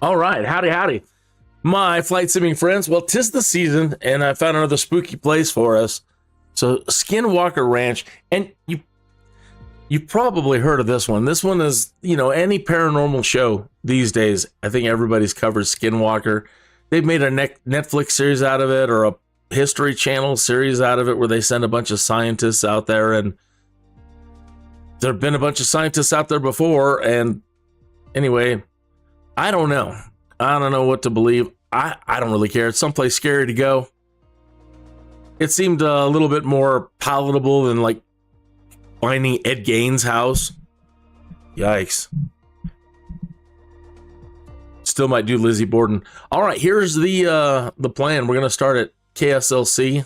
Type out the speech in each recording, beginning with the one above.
All right, howdy, howdy, my flight simming friends. Well, 'tis the season, and I found another spooky place for us. So, Skinwalker Ranch, and you've probably heard of this one. This one is, any paranormal show these days. I think everybody's covered Skinwalker. They've made a Netflix series out of it, or a History Channel series out of it, where they send a bunch of scientists out there, and there have been a bunch of scientists out there before. And anyway, I don't know. I don't know what to believe. I don't really care. It's someplace scary to go. It seemed a little bit more palatable than like finding Ed Gein's house. Yikes. Still might do Lizzie Borden. All right, here's the plan. We're gonna start at KSLC.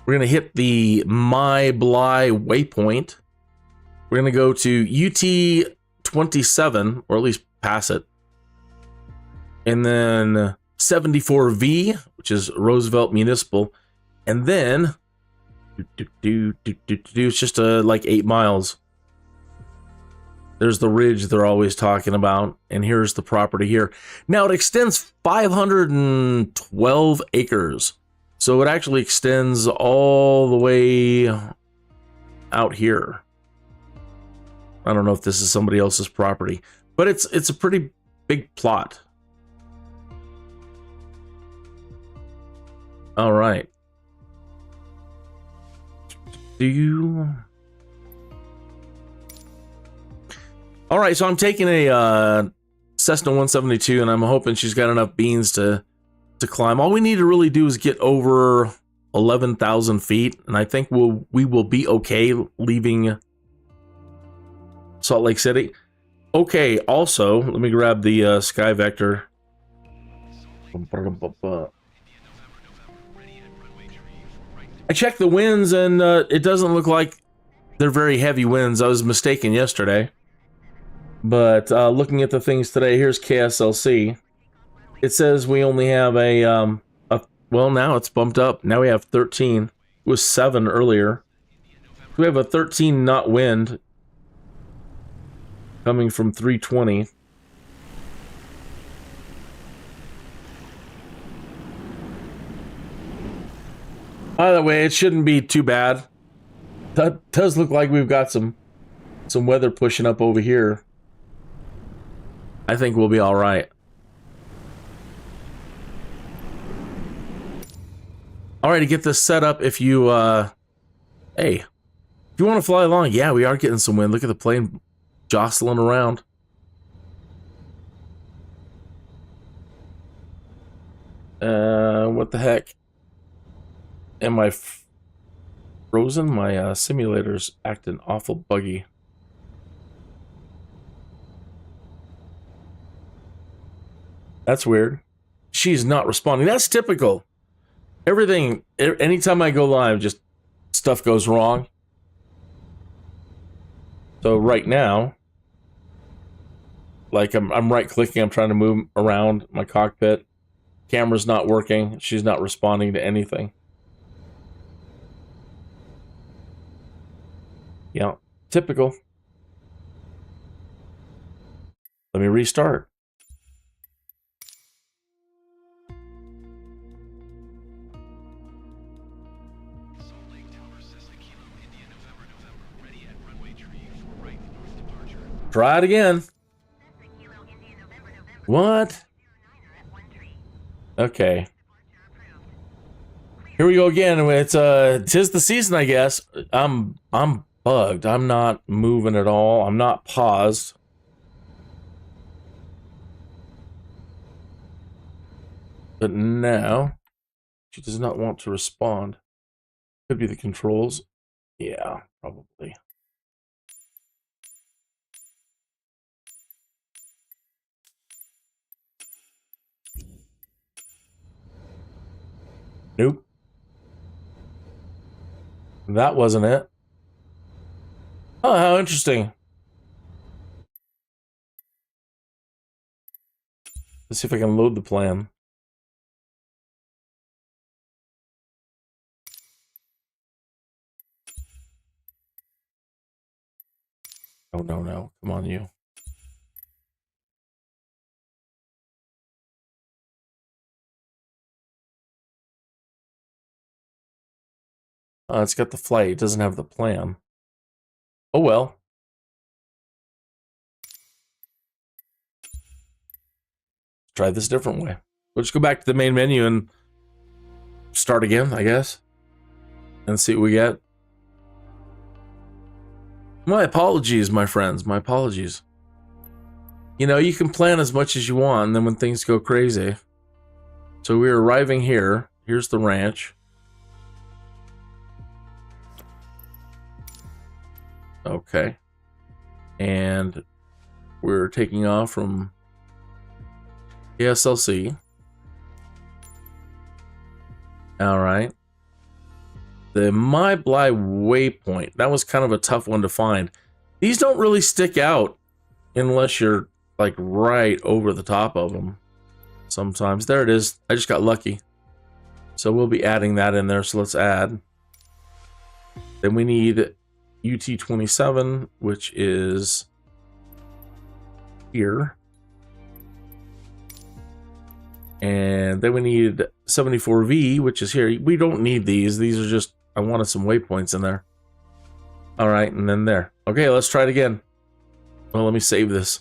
We're gonna hit the MYBLY waypoint. We're gonna go to UT 27, or at least pass it, and then 74V, which is Roosevelt Municipal, and then it's just like 8 miles. There's the ridge they're always talking about, and here's the property here. Now it extends 512 acres, so it actually extends all the way out here. I don't know if this is somebody else's property, but it's a pretty big plot. All right. All right, so I'm taking a Cessna 172, and I'm hoping she's got enough beans to climb. All we need to really do is get over 11,000 feet, and I think we will be okay leaving Salt Lake City. Okay, also, let me grab the Sky Vector. I checked the winds, and it doesn't look like they're very heavy winds. I was mistaken yesterday. But looking at the things today, here's KSLC. It says we only have well, now it's bumped up. Now we have 13. It was 7 earlier. We have a 13 knot wind coming from 320. By the way, it shouldn't be too bad. That does look like we've got some weather pushing up over here. I think we'll be all right. All right, to get this set up, if you hey, if you want to fly along, yeah, we are getting some wind. Look at the plane jostling around. What the heck? Am I frozen? My simulator's acting awful buggy. That's weird. She's not responding. That's typical. Everything, anytime I go live, just stuff goes wrong. So right now, like I'm right clicking, I'm trying to move around my cockpit. Camera's not working. She's not responding to anything. Yeah, typical. Let me restart. Try it again. What? Okay. Here we go again. It's 'tis the season, I guess. I'm bugged. I'm not moving at all. I'm not paused. But now she does not want to respond. Could be the controls. Yeah, probably. Nope. That wasn't it. Oh, how interesting. Let's see if I can load the plan. Oh, no. Come on, you. It's got the flight. It doesn't have the plan. Oh, well. Try this a different way. We'll just go back to the main menu and start again, I guess. And see what we get. My apologies, my friends. My apologies. You know, you can plan as much as you want, and then when things go crazy. So we're arriving here. Here's the ranch. Okay. And we're taking off from KSLC. All right. The MYBLY waypoint. That was kind of a tough one to find. These don't really stick out unless you're like right over the top of them. Sometimes. There it is. I just got lucky. So we'll be adding that in there. So let's add. Then we need UT27, which is here. And then we need 74V, which is here. We don't need these. These are just, I wanted some waypoints in there. All right, and then there. Okay, let's try it again. Well, let me save this.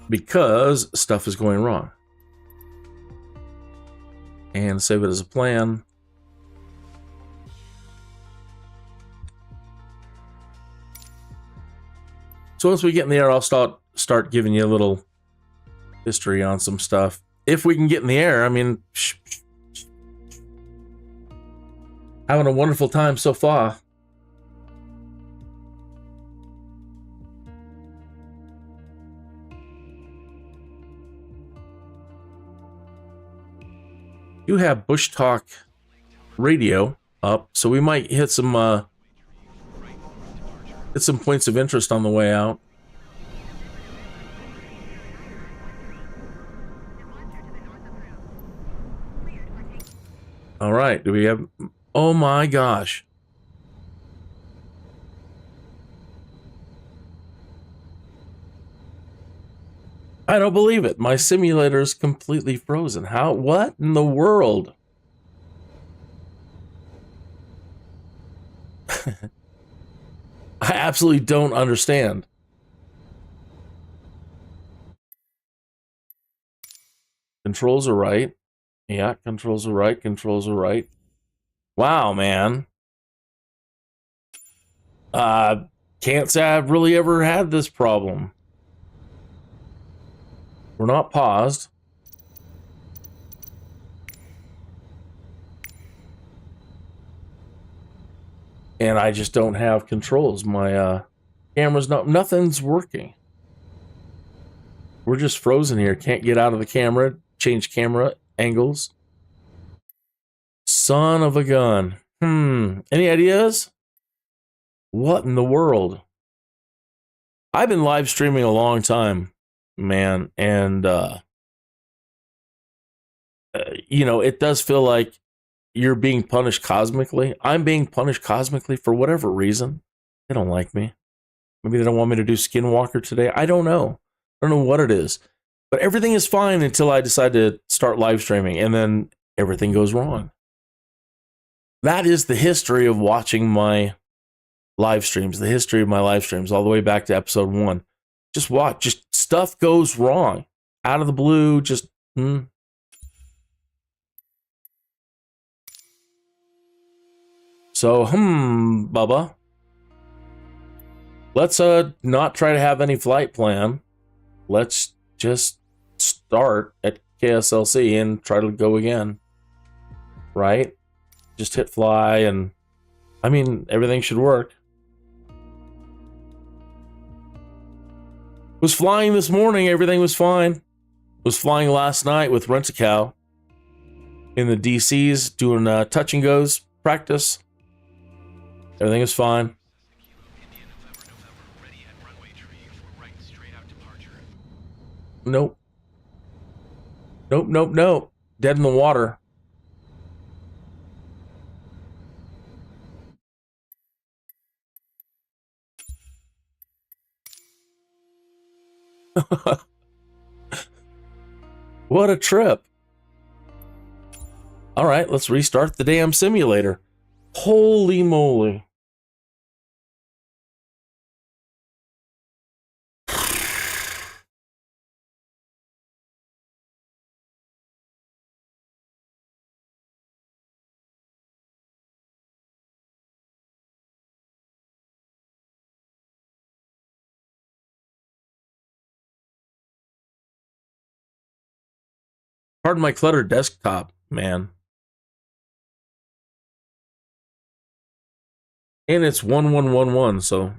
Because stuff is going wrong. And save it as a plan. So once we get in the air, I'll start giving you a little history on some stuff. If we can get in the air, I mean, having a wonderful time so far. You have Bushtalk Radio up, so we might hit some points of interest on the way out. All right, do we have... Oh my gosh. I don't believe it. My simulator is completely frozen. How? What in the world? I absolutely don't understand. Controls are right. Yeah, controls are right. Controls are right. Wow, man. Can't say I've really ever had this problem. We're not paused. And I just don't have controls. My camera's nothing's working. We're just frozen here. Can't get out of the camera, change camera angles. Son of a gun. Any ideas? What in the world? I've been live streaming a long time, man, and you know, it does feel like you're being punished cosmically. I'm being punished cosmically for whatever reason. They don't like me. Maybe they don't want me to do Skinwalker today. I don't know. I don't know what it is. But everything is fine until I decide to start live streaming, and then everything goes wrong. That is the history of watching my live streams, the history of my live streams, all the way back to episode 1. Just watch. Just stuff goes wrong. Out of the blue, just... So, Bubba. Let's not try to have any flight plan. Let's just start at KSLC and try to go again. Right? Just hit fly and... I mean, everything should work. Was flying this morning, everything was fine. Was flying last night with Rent-A-Cow in the DCs, doing touch and goes practice. Everything is fine. Nope. Nope, nope, nope. Dead in the water. What a trip. All right, let's restart the damn simulator. Holy moly. Pardon my cluttered desktop, man. And it's 1111, so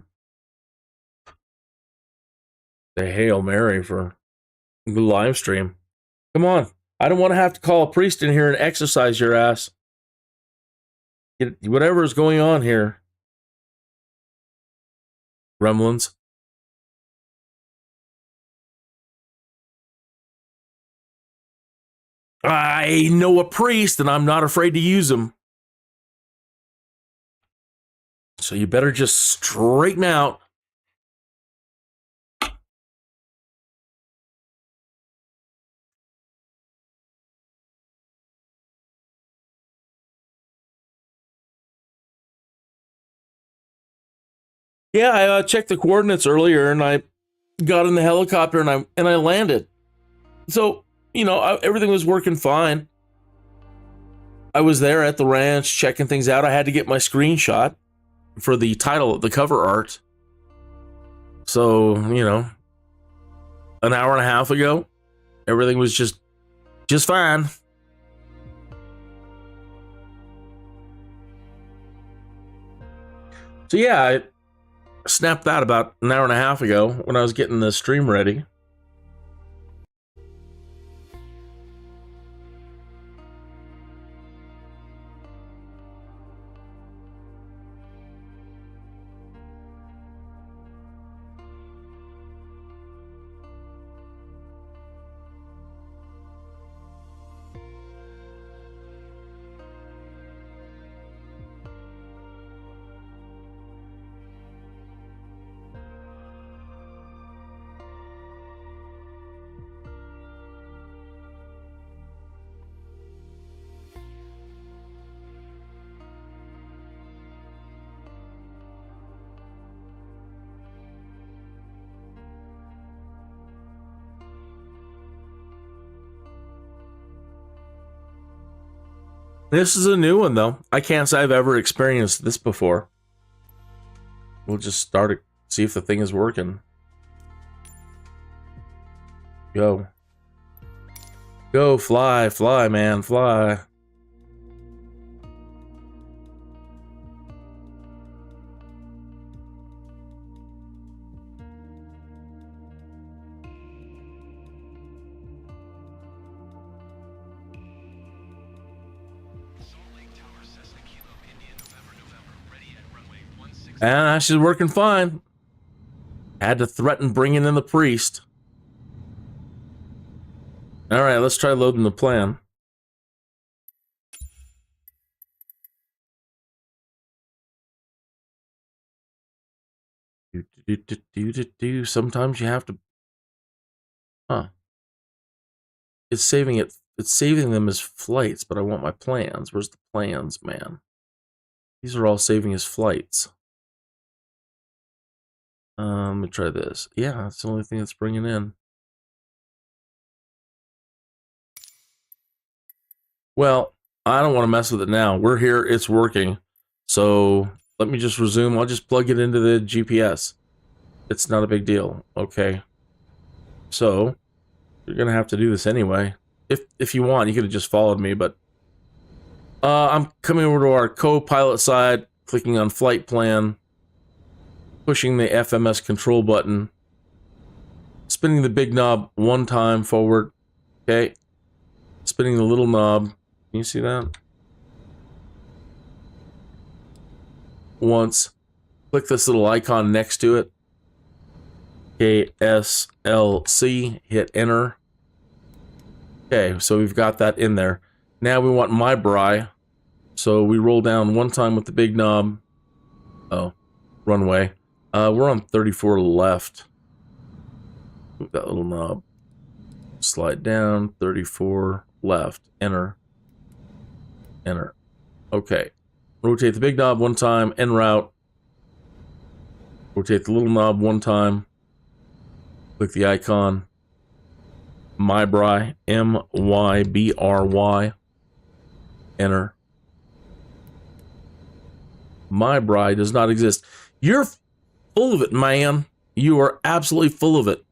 the Hail Mary for the live stream. Come on. I don't want to have to call a priest in here and exercise your ass. Get whatever is going on here. Gremlins. I know a priest and I'm not afraid to use him. So you better just straighten out. Yeah, I checked the coordinates earlier and I got in the helicopter and I landed. So, you know, everything was working fine. I was there at the ranch checking things out. I had to get my screenshot for the title of the cover art. So, you know, an hour and a half ago, everything was just fine. So yeah, I snapped that about an hour and a half ago when I was getting the stream ready. This is a new one, though. I can't say I've ever experienced this before. We'll just start it, see if the thing is working. Go. Go, fly, fly, man, fly. And she's working fine. Had to threaten bringing in the priest. All right, let's try loading the plan. Sometimes you have to. Huh. It's saving it. It's saving them as flights, but I want my plans. Where's the plans, man? These are all saving as flights. Let me try this. Yeah, that's the only thing that's bringing in. Well, I don't want to mess with it now. We're here. It's working. So let me just resume. I'll just plug it into the GPS. It's not a big deal. Okay. So you're going to have to do this anyway. If you want, you could have just followed me, but I'm coming over to our co-pilot side, clicking on flight plan, pushing the FMS control button, spinning the big knob one time forward, okay, spinning the little knob, can you see that? Once, click this little icon next to it, KSLC, hit enter. Okay, so we've got that in there. Now we want MYBLY, so we roll down one time with the big knob. Oh, runway. We're on 34 left. Move that little knob. Slide down, 34 left. Enter. Enter. Okay. Rotate the big knob one time, en route. Rotate the little knob one time. Click the icon. MYBLY, MYBLY. Enter. MYBLY does not exist. You're full of it, man. You are absolutely full of it.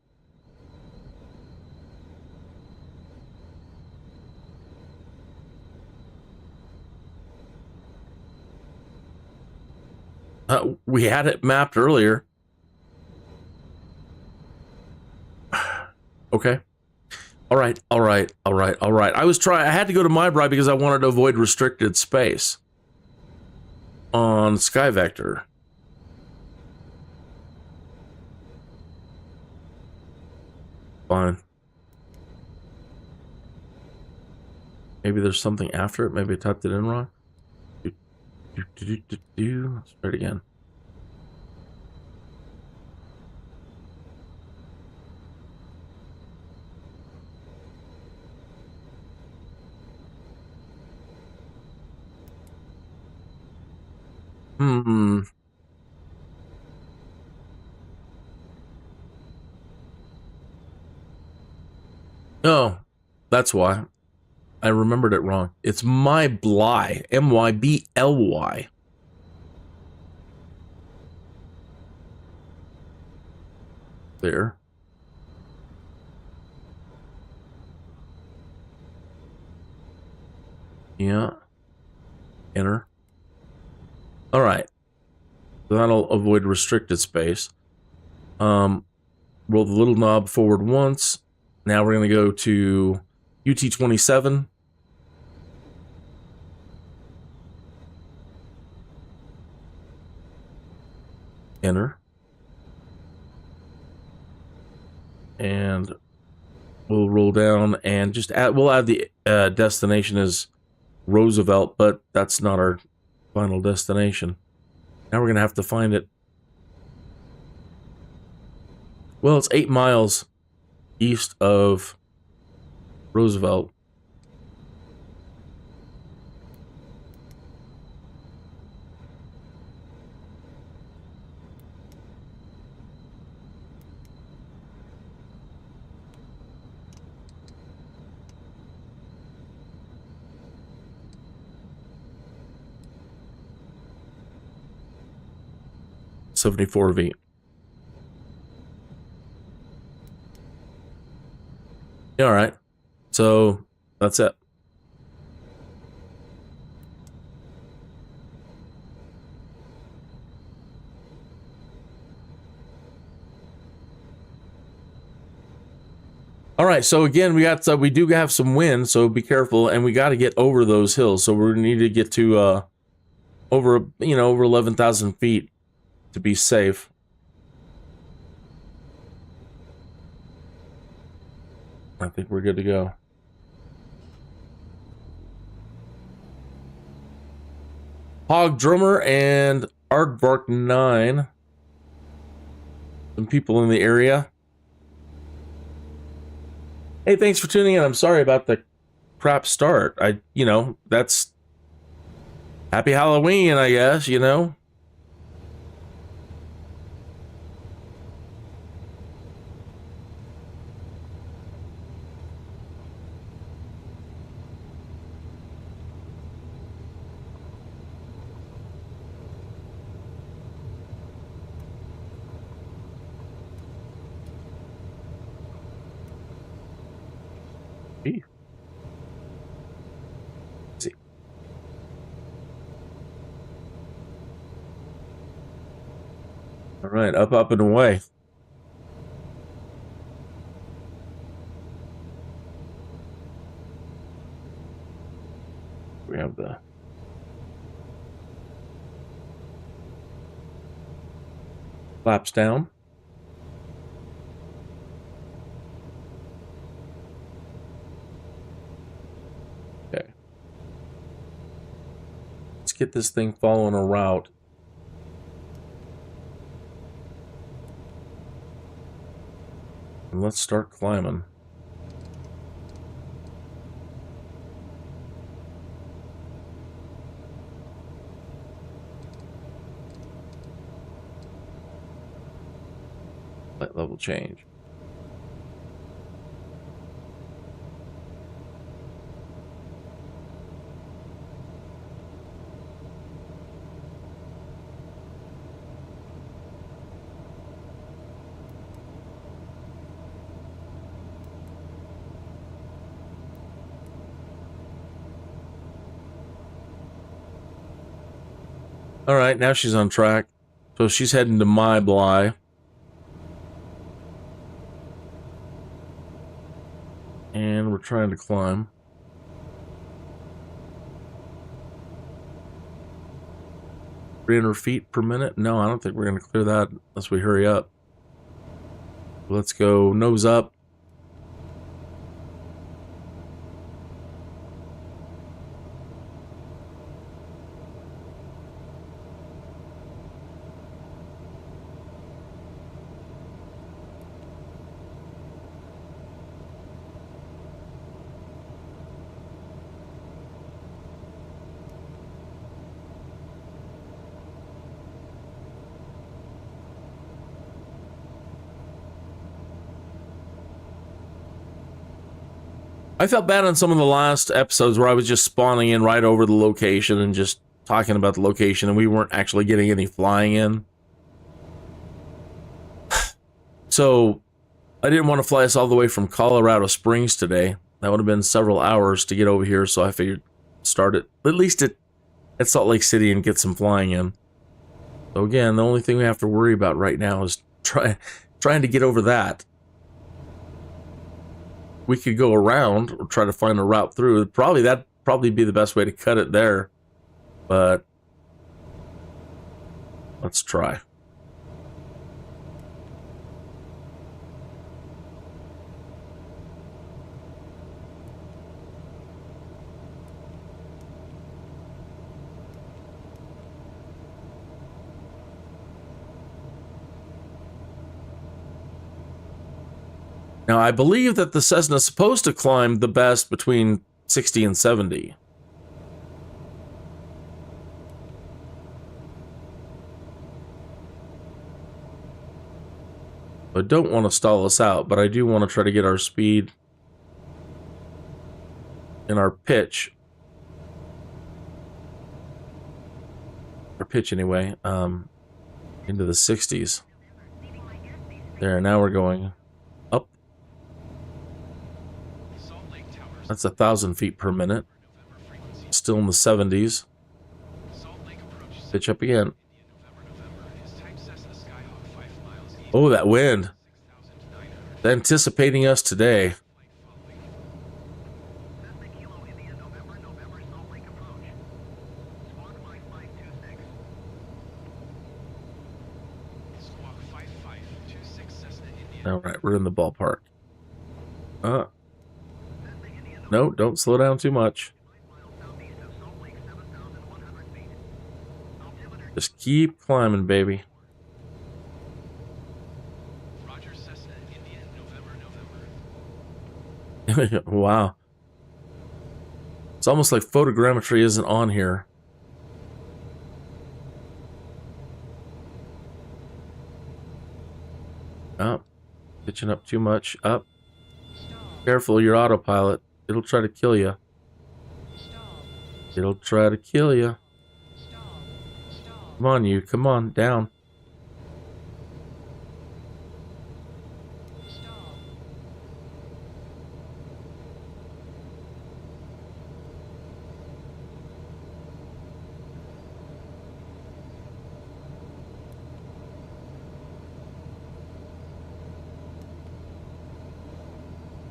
We had it mapped earlier. Okay. All right. I had to go to MYBLY because I wanted to avoid restricted space on SkyVector. Fine. Maybe there's something after it. Maybe I typed it in wrong. Let's try it again. Oh, that's why. I remembered it wrong. It's MYBLY. MYBLY. There. Yeah. Enter. All right. So that'll avoid restricted space. Roll the little knob forward once. Now we're going to go to UT27. Enter. And we'll roll down and just add, we'll add the destination as Roosevelt, but that's not our final destination. Now we're going to have to find it. Well, it's 8 miles east of Roosevelt. $74V. All right, so that's it. All right, so again, we do have some wind, so be careful, and we got to get over those hills. So we need to get to over 11,000 feet to be safe. I think we're good to go. Hog Drummer and Aardvark 9. Some people in the area. Hey, thanks for tuning in. I'm sorry about the crap start. That's happy Halloween, I guess, All right, up and away. We have the flaps down. Okay. Let's get this thing following a route. And let's start climbing. Light level change. All right, now she's on track. So she's heading to MYBLY. And we're trying to climb. 300 feet per minute? No, I don't think we're going to clear that unless we hurry up. Let's go nose up. I felt bad on some of the last episodes where I was just spawning in right over the location and just talking about the location, and we weren't actually getting any flying in. So I didn't want to fly us all the way from Colorado Springs today. That would have been several hours to get over here, so I figured start it at least at Salt Lake City and get some flying in. So again, the only thing we have to worry about right now is trying to get over that. We could go around or try to find a route through. That'd probably be the best way to cut it there. But let's try. Now, I believe that the Cessna is supposed to climb the best between 60 and 70. I don't want to stall us out, but I do want to try to get our speed and our pitch. Our pitch, anyway, into the 60s. There, now we're going up. That's 1,000 feet per minute. Still in the 70s. Pitch up again. Oh, that wind. It's anticipating us today. All right, we're in the ballpark. No, don't slow down too much. Just keep climbing, baby. Roger, Cessna, Indian, November. Wow. It's almost like photogrammetry isn't on here. Up. Pitching up too much. Up. Careful, your autopilot. It'll try to kill you. It'll try to kill you. Come on, you. Come on, down.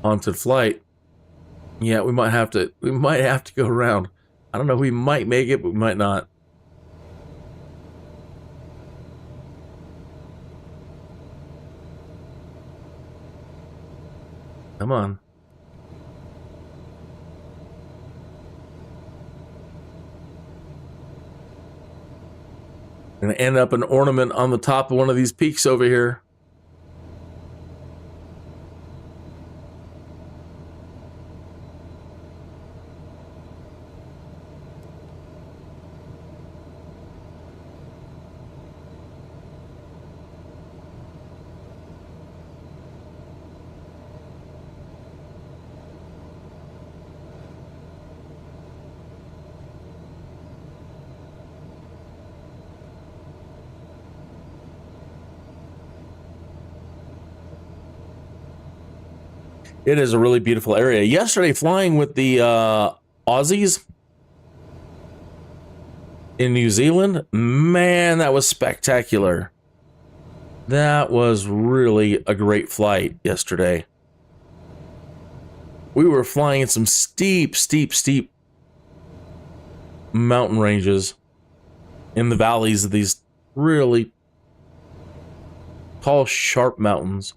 Haunted flight. Yeah, we might have to go around. I don't know, we might make it, but we might not. Come on. Gonna end up an ornament on the top of one of these peaks over here. It is a really beautiful area. Yesterday, flying with the Aussies in New Zealand, man, that was spectacular. That was really a great flight yesterday. We were flying in some steep mountain ranges in the valleys of these really tall, sharp mountains.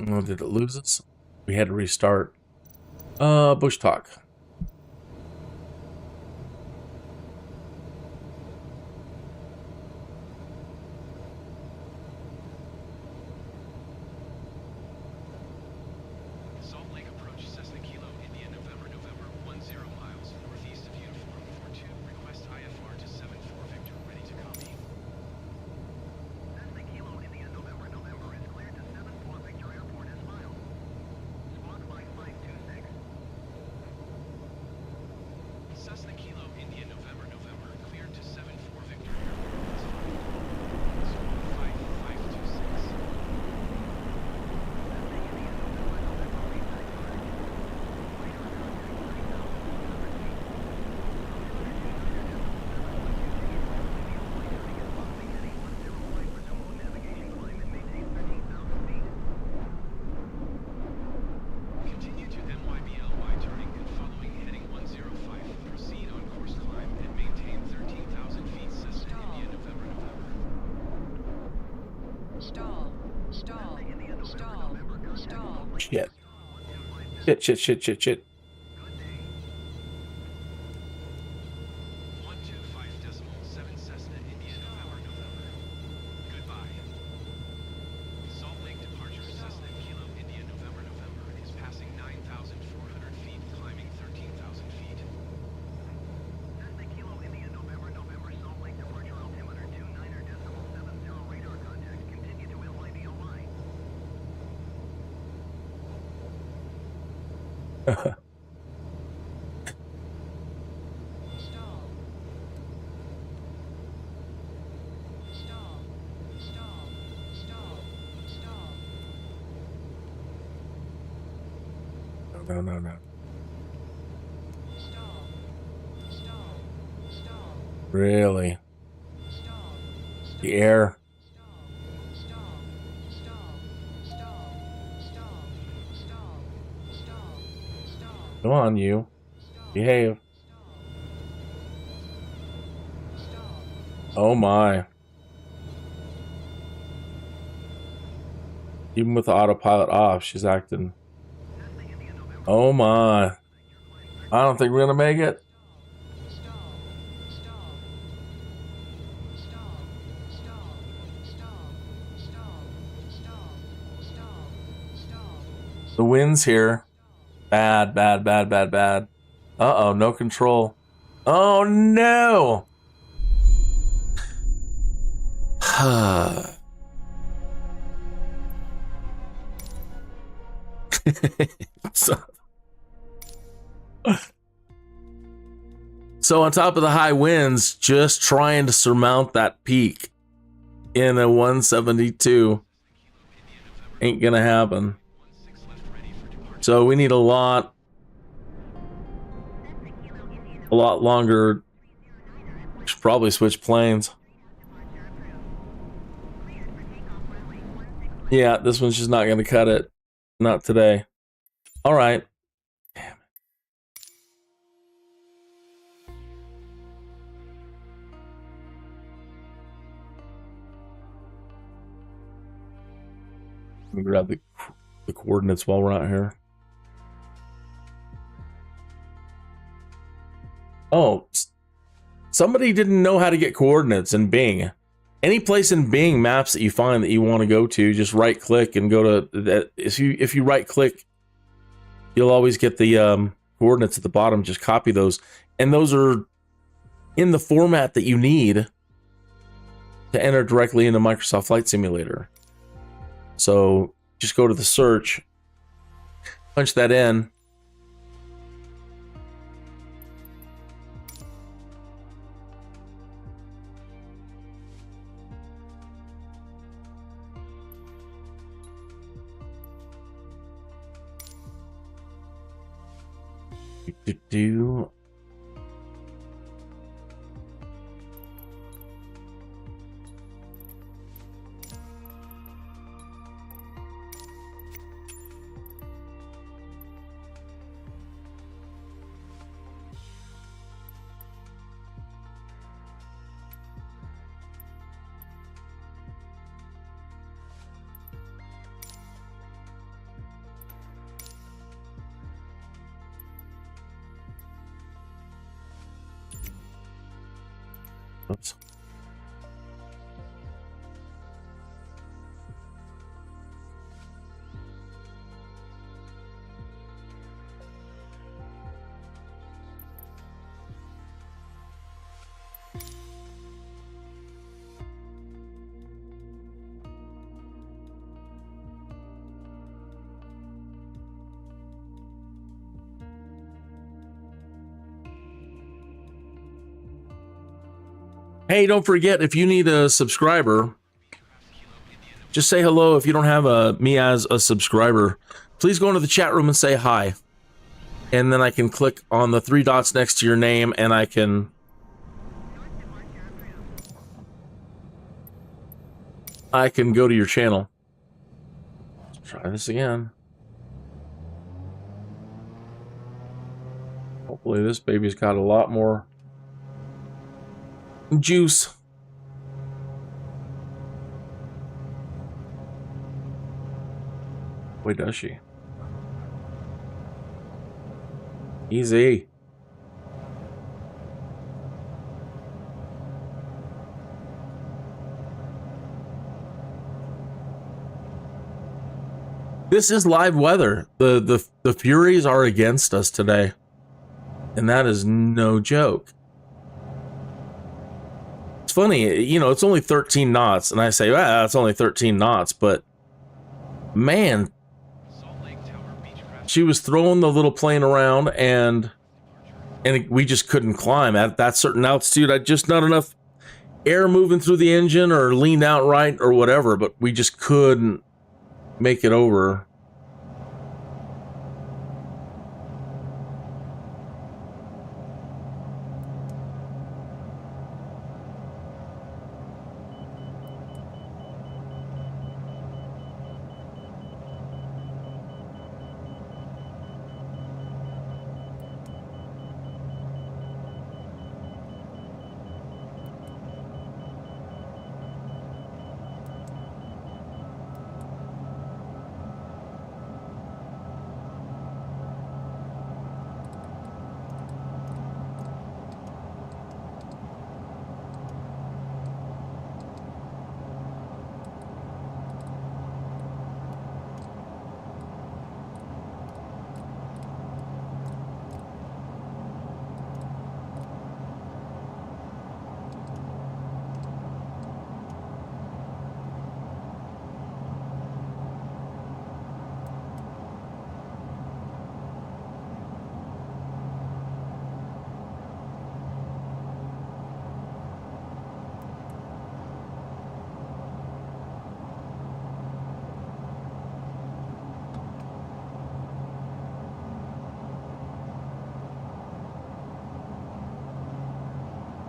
Oh, did it lose us? We had to restart. Bushtalk. Salt Lake approach Cessna Kilo India November 10 miles northeast of Uniform 42. Request IFR to 74 Victor, ready to copy. Cessna Kilo India November is cleared to 74 Victor Airport as miles. Squawk flight 526. Cessna Kilo India November cleared to 74 Victor Airport as miles. Squawk 5526. Continue to MYBLY turning and following heading 105. Proceed on course climb and maintain 13,000 feet. Cessna India November. Stall. Shit. Shit. 125.7 Cessna India November. Goodbye. Salt Lake departure Cessna Kilo India November is passing 9,400 feet, climbing 13,000 feet. Cessna Kilo India November, Salt Lake departure altimeter 29.70 radar contact. Continue to MYBLY. No. Really? The air. Come on, you. Behave. Oh my. Even with the autopilot off, she's acting. Oh my. I don't think we're gonna make it. The wind's here. Bad. Uh-oh, no control. Oh no! So on top of the high winds, just trying to surmount that peak in a 172 ain't gonna happen. So we need a lot longer. Should probably switch planes. Yeah, this one's just not gonna cut it. Not today. All right. Damn it. Let me grab the coordinates while we're out here. Oh, somebody didn't know how to get coordinates in Bing. Any place in Bing maps that you find that you want to go to, just right click and go to that. If you right click, you'll always get the coordinates at the bottom. Just copy those, and those are in the format that you need to enter directly into Microsoft Flight Simulator. So just go to the search, punch that in. Do oops. Hey, don't forget, if you need a subscriber, just say hello. If you don't have me as a subscriber, please go into the chat room and say hi. And then I can click on the 3 dots next to your name, and I can go to your channel. Let's try this again. Hopefully this baby's got a lot more juice. Wait, does she? Easy. This is live weather. The Furies are against us today, and that is no joke. Funny, you know, it's only 13 knots, and I say, ah, it's only 13 knots, but man, she was throwing the little plane around, and we just couldn't climb at that certain altitude. I just not enough air moving through the engine or leaned out right or whatever, but we just couldn't make it over.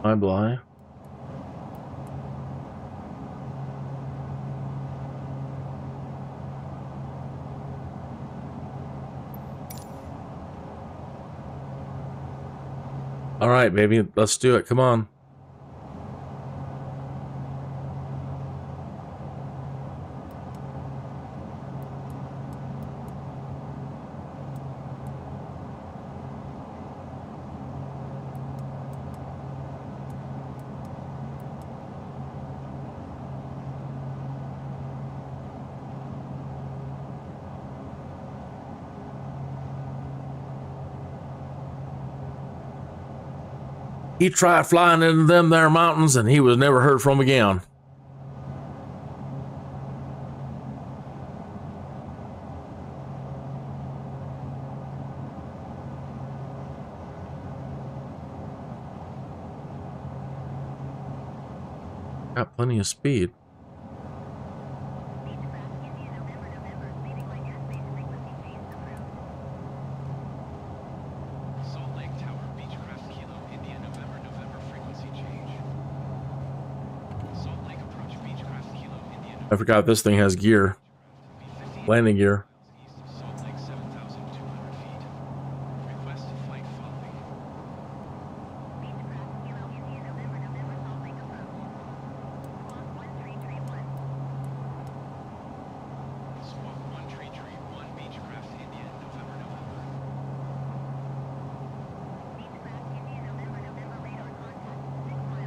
MYBLY. All right, baby, let's do it. Come on. He tried flying into them there mountains and he was never heard from again. Got plenty of speed. I forgot this thing has gear. Landing gear.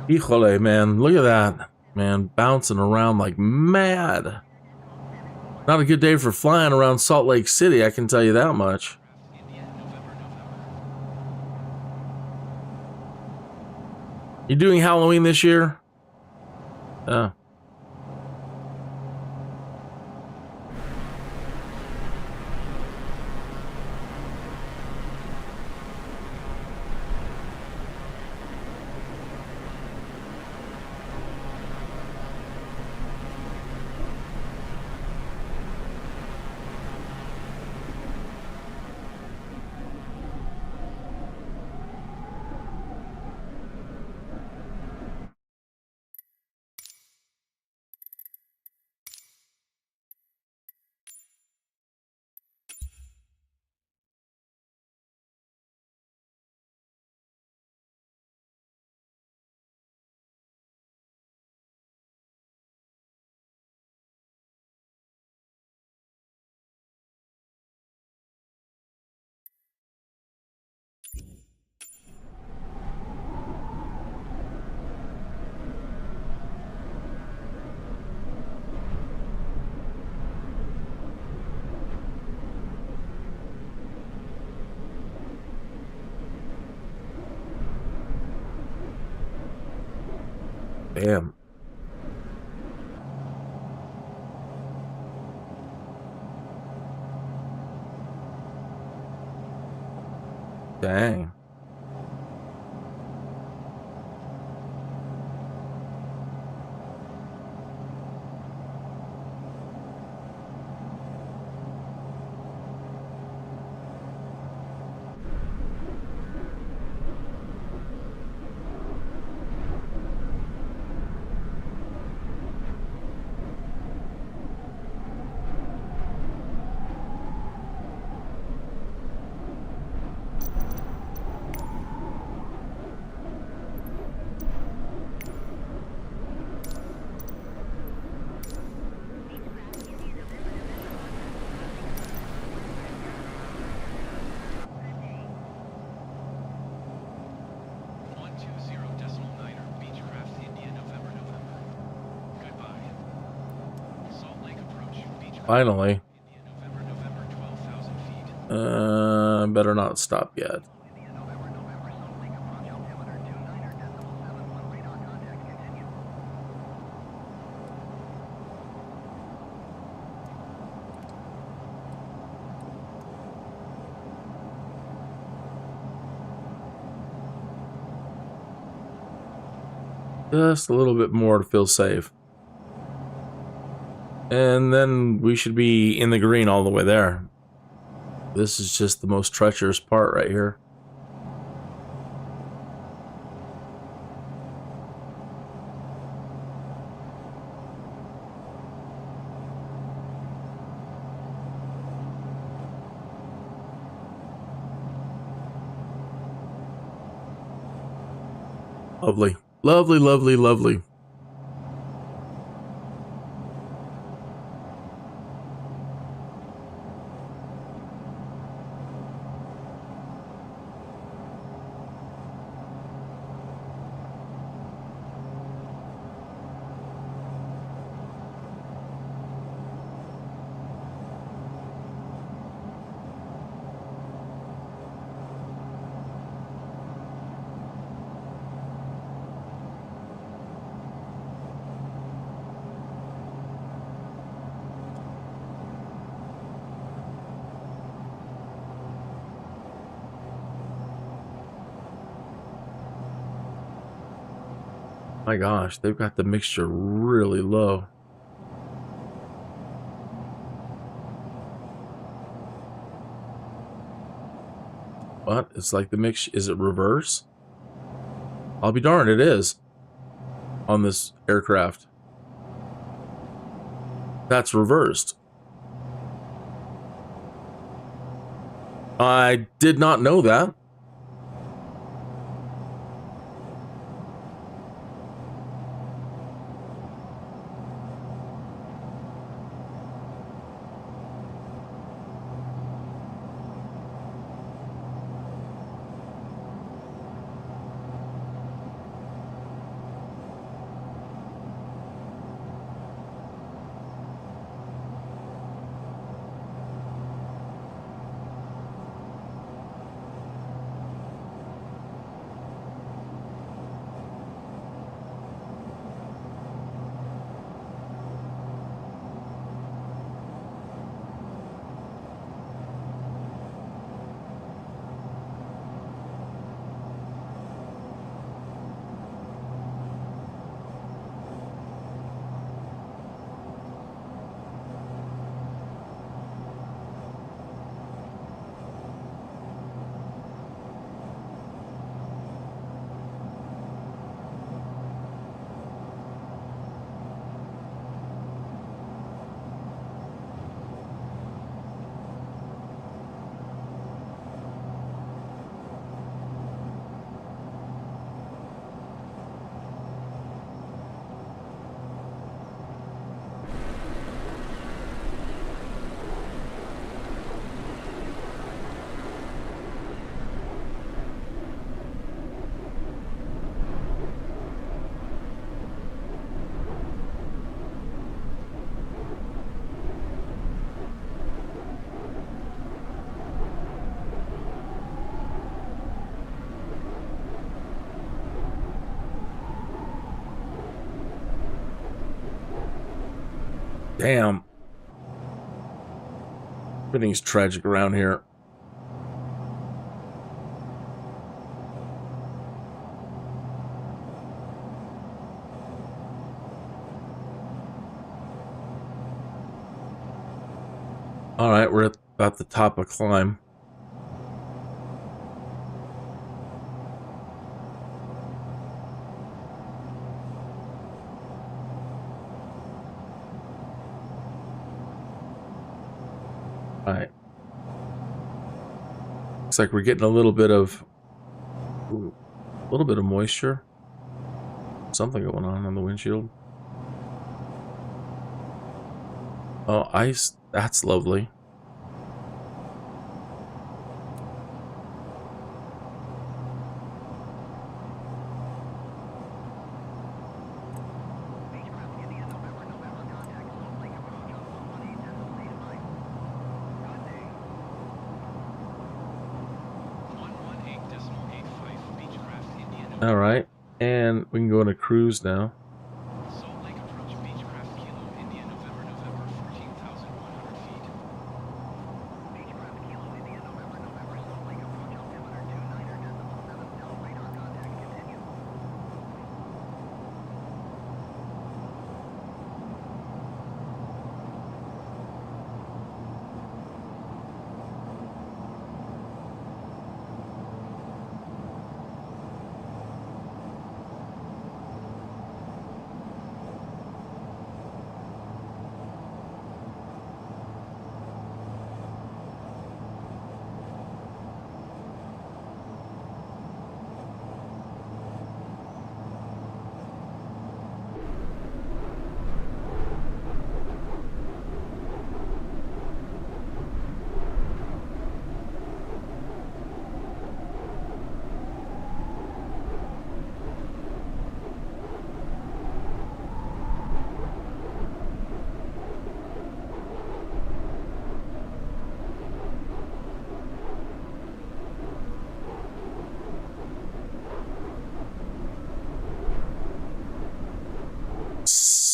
Híjole, man, look at that. Man, bouncing around like mad. Not a good day for flying around Salt Lake City, I can tell you that much. You doing Halloween this year? Oh. Damn. Dang. Finally. Better not stop yet. Just a little bit more to feel safe. And then we should be in the green all the way there. This is just the most treacherous part right here. Lovely. Lovely, lovely, lovely. My gosh, they've got the mixture really low. What? It's like the mix. Is it reverse? I'll be darned, it is. On this aircraft. That's reversed. I did not know that. Damn. Everything's tragic around here. All right, we're at about the top of climb. All right. Looks like we're getting a little bit of moisture. Something going on the windshield. Oh, ice. That's lovely. All right, and we can go on a cruise now. Salt Lake approach Beechcraft Kilo India November 14,100 feet. Beechcraft Kilo India November Salt Lake approach altimeter 29.7 radar contact continue.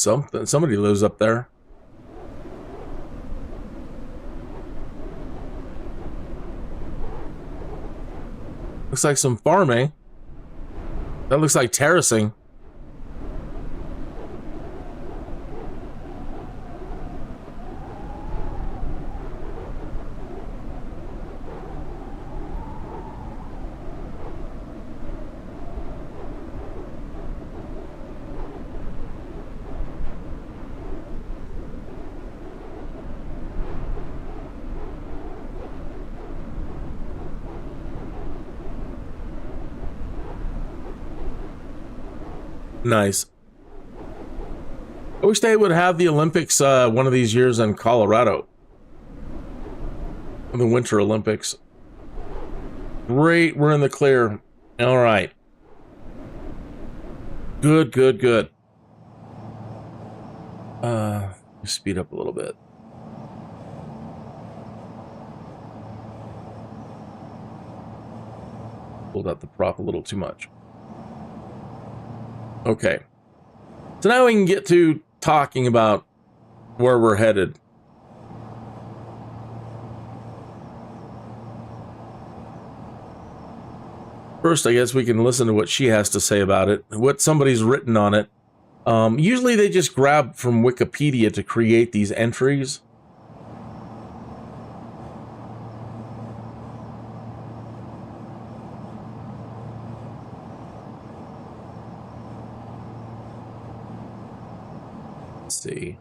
something. Somebody lives up there. Looks like some farming. That looks like terracing. Nice. I wish they would have the Olympics one of these years in Colorado. The Winter Olympics. Great, we're in the clear. All right. Good, good, good. Speed up a little bit. Pulled out the prop a little too much. Okay, so now we can get to talking about where we're headed. First, I guess we can listen to what she has to say about it, what somebody's written on it. Usually they just grab from Wikipedia to create these entries. See.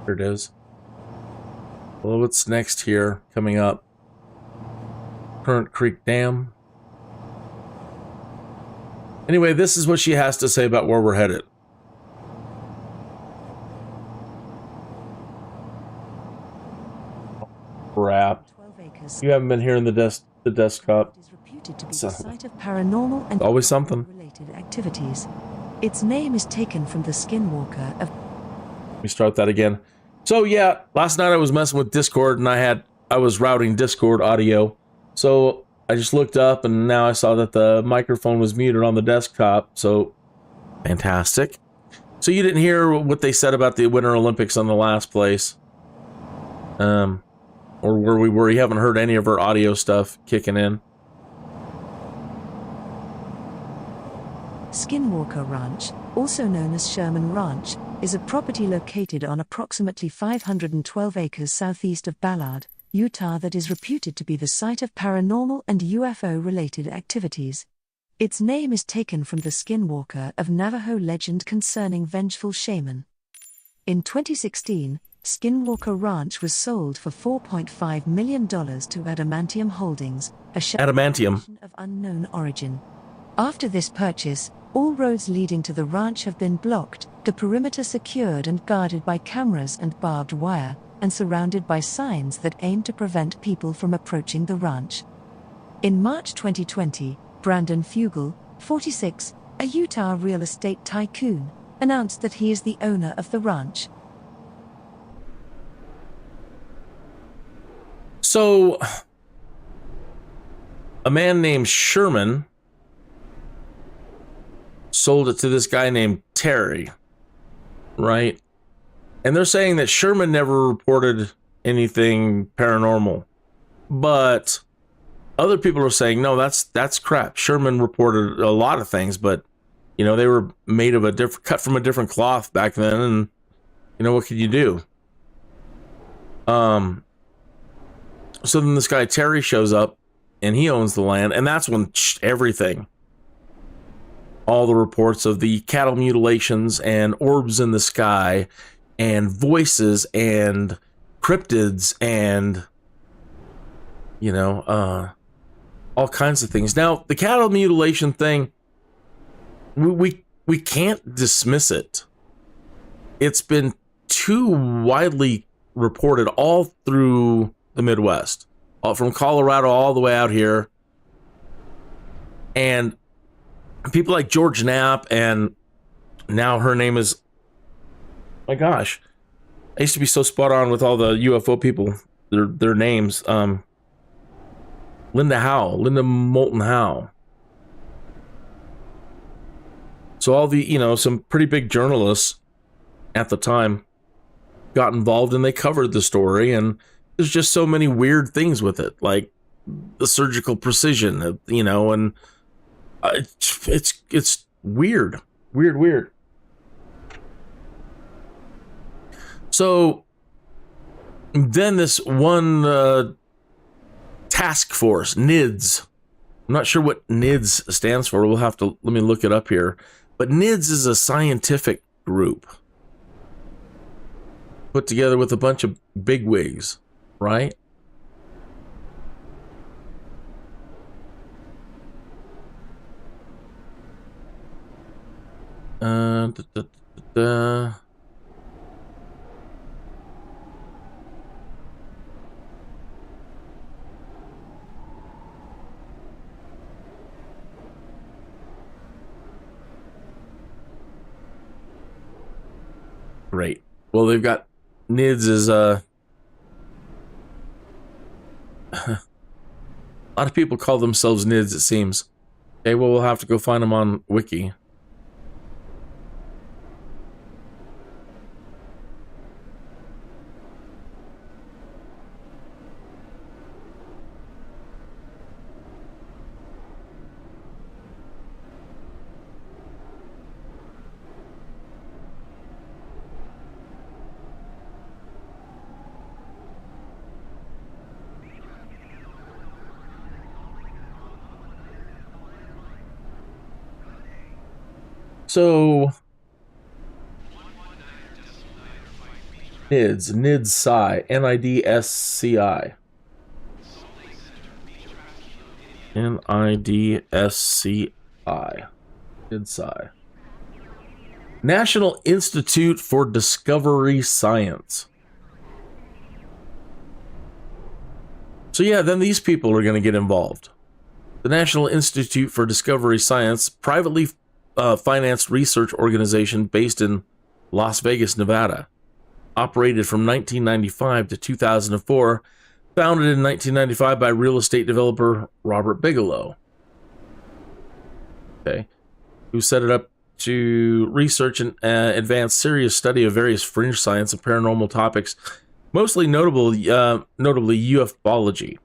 Here it is. Well, what's next here coming up? Current Creek Dam. Anyway, this is what she has to say about where we're headed. Crap. You haven't been here in the desktop. It is reputed to be the site of paranormal and always something related activities. Its name is taken from the Skinwalker of... Let me start that again. So yeah, last night I was messing with Discord and I was routing Discord audio. So I just looked up and now I saw that the microphone was muted on the desktop. So fantastic. So you didn't hear what they said about the Winter Olympics on the last place. Or where we were. You haven't heard any of her audio stuff kicking in. Skinwalker Ranch, also known as Sherman Ranch, is a property located on approximately 512 acres southeast of Ballard, Utah that is reputed to be the site of paranormal and UFO-related activities. Its name is taken from the Skinwalker of Navajo legend concerning vengeful shaman. In 2016, Skinwalker Ranch was sold for $4.5 million to Adamantium Holdings, a Adamantium of unknown origin. After this purchase, all roads leading to the ranch have been blocked, the perimeter secured and guarded by cameras and barbed wire, and surrounded by signs that aim to prevent people from approaching the ranch. In March 2020, Brandon Fugel, 46, a Utah real estate tycoon, announced that he is the owner of the ranch. So, a man named Sherman sold it to this guy named Terry, right? And they're saying that Sherman never reported anything paranormal. But other people are saying, no, that's crap. Sherman reported a lot of things, but, you know, they were made of cut from a different cloth back then. And, you know, what could you do? So then this guy Terry shows up and he owns the land. And that's when everything, all the reports of the cattle mutilations and orbs in the sky and voices and cryptids and, you know, all kinds of things. Now, the cattle mutilation thing, we can't dismiss it. It's been too widely reported all through the Midwest, from Colorado all the way out here. And people like George Knapp, and now her name is, my gosh, I used to be so spot on with all the UFO people, their names. Linda Moulton Howe. So all the, some pretty big journalists at the time got involved, and they covered the story, and there's just so many weird things with it, like the surgical precision, and it's weird. So then this one task force, NIDS. I'm not sure what NIDS stands for. Let me look it up here. But NIDS is a scientific group put together with a bunch of bigwigs, right? Great. Well, they've got NIDS is a lot of people call themselves NIDS, it seems. Okay, well, we'll have to go find them on Wiki. So, NIDS, NIDSCI, NIDSCI. NIDSCI. NIDSCI. National Institute for Discovery Science. So yeah, then these people are going to get involved. The National Institute for Discovery Science, privately financed research organization based in Las Vegas, Nevada, operated from 1995 to 2004, founded in 1995 by real estate developer Robert Bigelow, who set it up to research and advance serious study of various fringe science and paranormal topics, mostly notably ufology.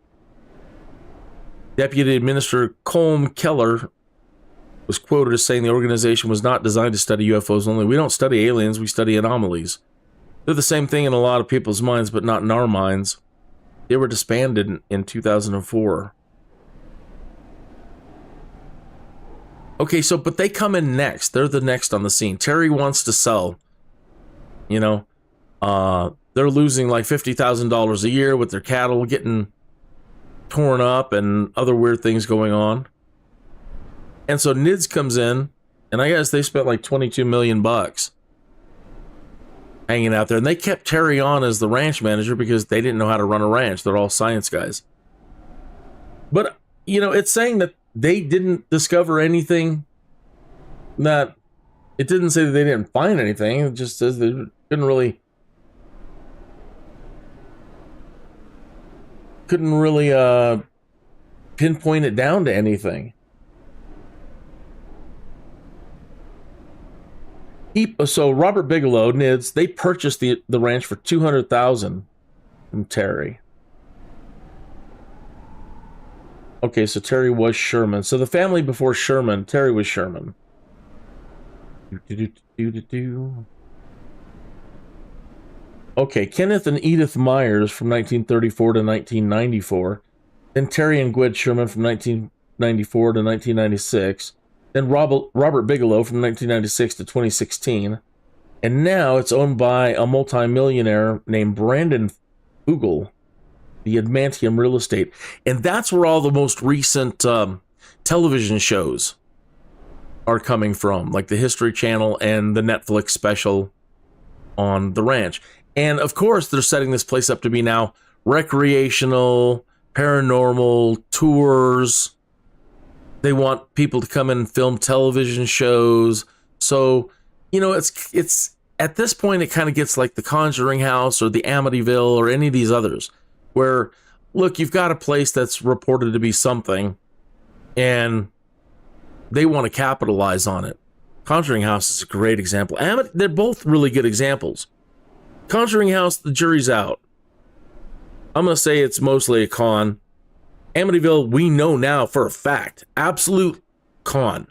Deputy Administrator Colm Keller was quoted as saying the organization was not designed to study UFOs only. We don't study aliens, we study anomalies. They're the same thing in a lot of people's minds, but not in our minds. They were disbanded in 2004. Okay, so, but they come in next. They're the next on the scene. Terry wants to sell. They're losing like $50,000 a year with their cattle getting torn up and other weird things going on. And so NIDS comes in, and I guess they spent like $22 million hanging out there. And they kept Terry on as the ranch manager because they didn't know how to run a ranch. They're all science guys. But, it's saying that they didn't discover anything, that it didn't say that they didn't find anything. It just says they couldn't really pinpoint it down to anything. So Robert Bigelow, NIDS, they purchased the ranch for $200,000 from Terry. Okay, so Terry was Sherman. So the family before Sherman, Terry was Sherman. Okay, Kenneth and Edith Myers from 1934 to 1994. Then Terry and Gwed Sherman from 1994 to 1996. Then Robert Bigelow from 1996 to 2016. And now it's owned by a multimillionaire named Brandon Fugal, the Adamantium Real Estate. And that's where all the most recent television shows are coming from, like the History Channel and the Netflix special on the ranch. And of course, they're setting this place up to be now recreational, paranormal tours. They want people to come in and film television shows. So, you know, it's at this point, it kind of gets like the Conjuring House or the Amityville or any of these others where, look, you've got a place that's reported to be something and they want to capitalize on it. Conjuring House is a great example. They're both really good examples. Conjuring House, the jury's out. I'm going to say it's mostly a con. Amityville, we know now for a fact, absolute con.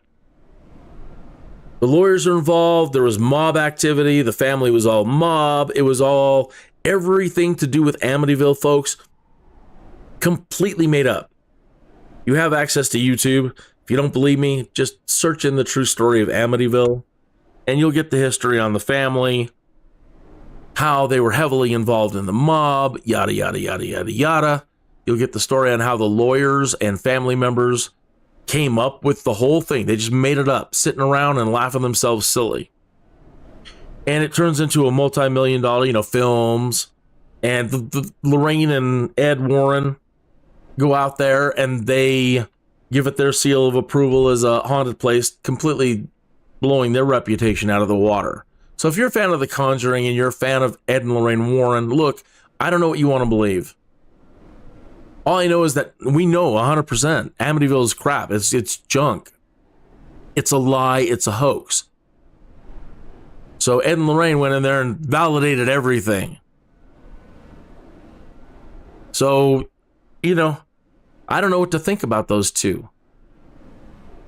The lawyers are involved. There was mob activity. The family was all mob. It was all everything to do with Amityville, folks. Completely made up. You have access to YouTube. If you don't believe me, just search in the true story of Amityville, and you'll get the history on the family, how they were heavily involved in the mob, yada, yada, yada, yada, yada. You'll get the story on how the lawyers and family members came up with the whole thing. They just made it up, sitting around and laughing themselves silly. And it turns into a multi-million-dollar, you know, films. And the Lorraine and Ed Warren go out there and they give it their seal of approval as a haunted place, completely blowing their reputation out of the water. So if you're a fan of The Conjuring and you're a fan of Ed and Lorraine Warren, look, I don't know what you want to believe. All I know is that we know 100% Amityville is crap. It's junk. It's a lie. It's a hoax. So Ed and Lorraine went in there and validated everything. So, you know, I don't know what to think about those two.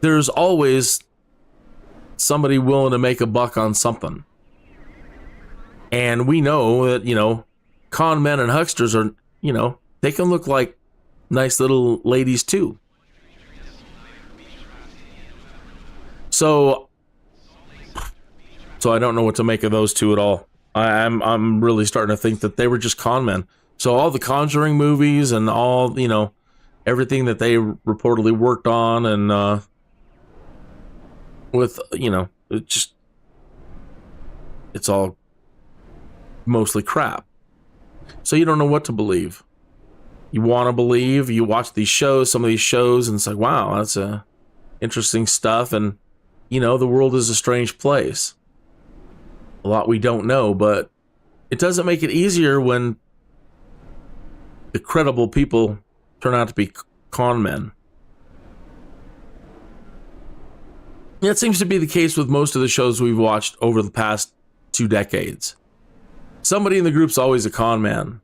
There's always somebody willing to make a buck on something. And we know that, you know, con men and hucksters are, you know, they can look like nice little ladies too. So I don't know what to make of those two at all. I'm really starting to think that they were just con men. So all the Conjuring movies and all, you know, everything that they reportedly worked on and with, you know, it's all mostly crap. So you don't know what to believe. You want to believe, you watch these shows, some of these shows, and it's like, wow, that's interesting stuff. And, you know, the world is a strange place. A lot we don't know, but it doesn't make it easier when the credible people turn out to be con men. That seems to be the case with most of the shows we've watched over the past 2 decades. Somebody in the group's always a con man.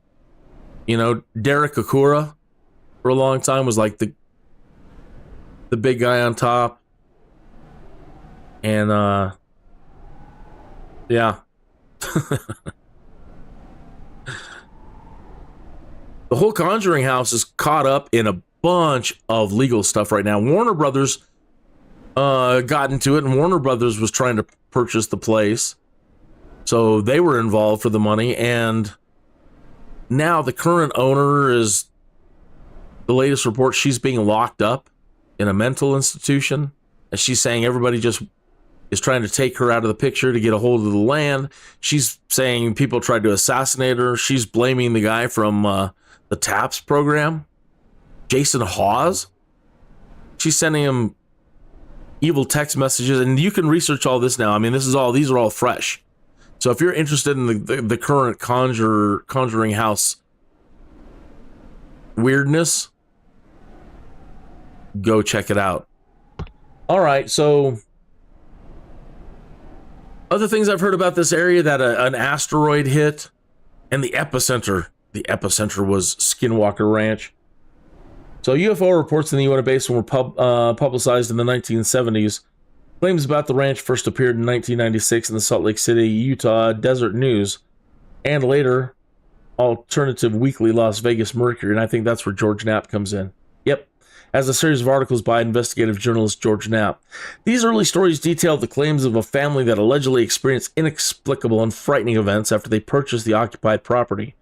You know, Derek Akura for a long time was like the big guy on top. And yeah. The whole Conjuring House is caught up in a bunch of legal stuff right now. Warner Brothers got into it, and Warner Brothers was trying to purchase the place. So they were involved for the money, and now the current owner is, the latest report, she's being locked up in a mental institution. And she's saying everybody just is trying to take her out of the picture to get a hold of the land. She's saying people tried to assassinate her. She's blaming the guy from the TAPS program, Jason Hawes. She's sending him evil text messages, and you can research all this now. I mean, these are all fresh. So if you're interested in the current Conjuring House weirdness, go check it out. All right, so other things I've heard about this area, that an asteroid hit, and the epicenter was Skinwalker Ranch. So UFO reports in the Uintah Basin were publicized in the 1970s. Claims about the ranch first appeared in 1996 in the Salt Lake City, Utah Deseret News, and later alternative weekly Las Vegas Mercury, and I think that's where George Knapp comes in. Yep, as a series of articles by investigative journalist George Knapp. These early stories detail the claims of a family that allegedly experienced inexplicable and frightening events after they purchased the occupied property.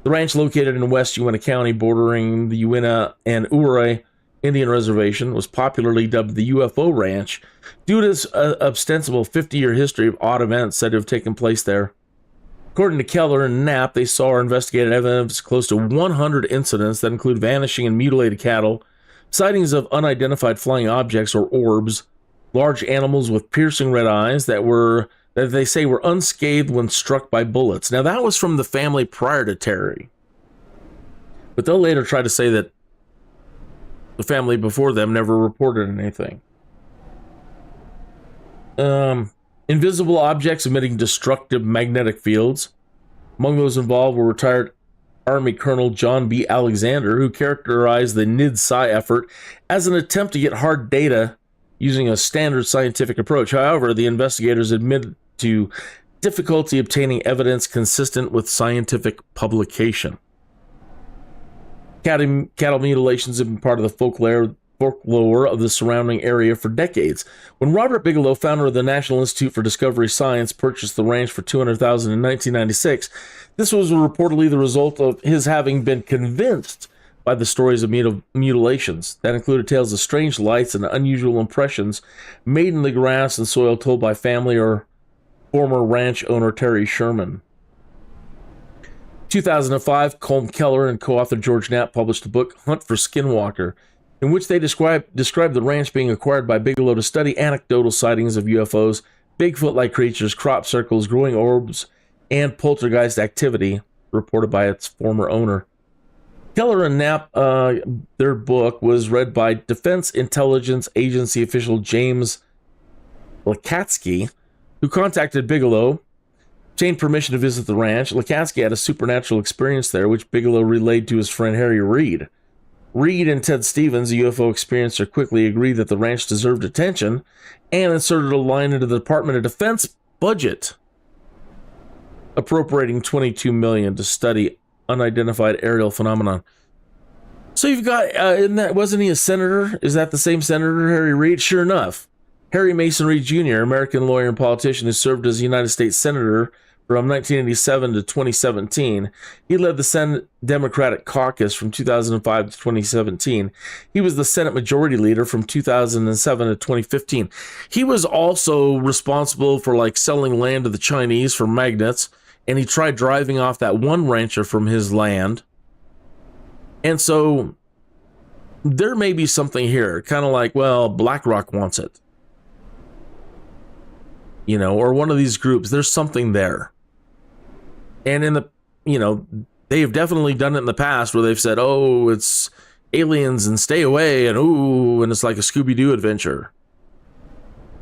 The ranch, located in West Uintah County, bordering the Uintah and Ouray Indian Reservation, was popularly dubbed the UFO Ranch due to its ostensible 50-year history of odd events said to have taken place there. According to Keller and Knapp, they saw or investigated evidence close to 100 incidents that include vanishing and mutilated cattle, sightings of unidentified flying objects or orbs, large animals with piercing red eyes that they say were unscathed when struck by bullets. Now, that was from the family prior to Terry. But they'll later try to say that the family before them never reported anything. Invisible objects emitting destructive magnetic fields. Among those involved were retired Army Colonel John B. Alexander, who characterized the NIDSI effort as an attempt to get hard data using a standard scientific approach. However, the investigators admitted to difficulty obtaining evidence consistent with scientific publication. Cattle mutilations have been part of the folklore of the surrounding area for decades. When Robert Bigelow, founder of the National Institute for Discovery Science, purchased the ranch for $200,000 in 1996, this was reportedly the result of his having been convinced by the stories of mutilations. That included tales of strange lights and unusual impressions made in the grass and soil told by family or former ranch owner Terry Sherman. 2005, Colm Keller and co-author George Knapp published the book Hunt for Skinwalker, in which they described the ranch being acquired by Bigelow to study anecdotal sightings of UFOs, Bigfoot-like creatures, crop circles, growing orbs, and poltergeist activity reported by its former owner. Keller and Knapp, their book was read by Defense Intelligence Agency official James Lakatsky, who contacted Bigelow, obtained permission to visit the ranch. Lakatsky had a supernatural experience there, which Bigelow relayed to his friend Harry Reid. Reid and Ted Stevens, a UFO experiencer, quickly agreed that the ranch deserved attention and inserted a line into the Department of Defense budget, appropriating $22 million to study unidentified aerial phenomenon. So you've got, wasn't he a senator? Is that the same senator, Harry Reid? Sure enough. Harry Mason Reid Jr., American lawyer and politician who served as a United States Senator from 1987 to 2017. He led the Senate Democratic Caucus from 2005 to 2017. He was the Senate Majority Leader from 2007 to 2015. He was also responsible for selling land to the Chinese for magnets, and he tried driving off that one rancher from his land. And so there may be something here, kind of BlackRock wants it. Or one of these groups, there's something there. And they have definitely done it in the past where they've said, oh, it's aliens and stay away, and ooh, and it's like a Scooby-Doo adventure.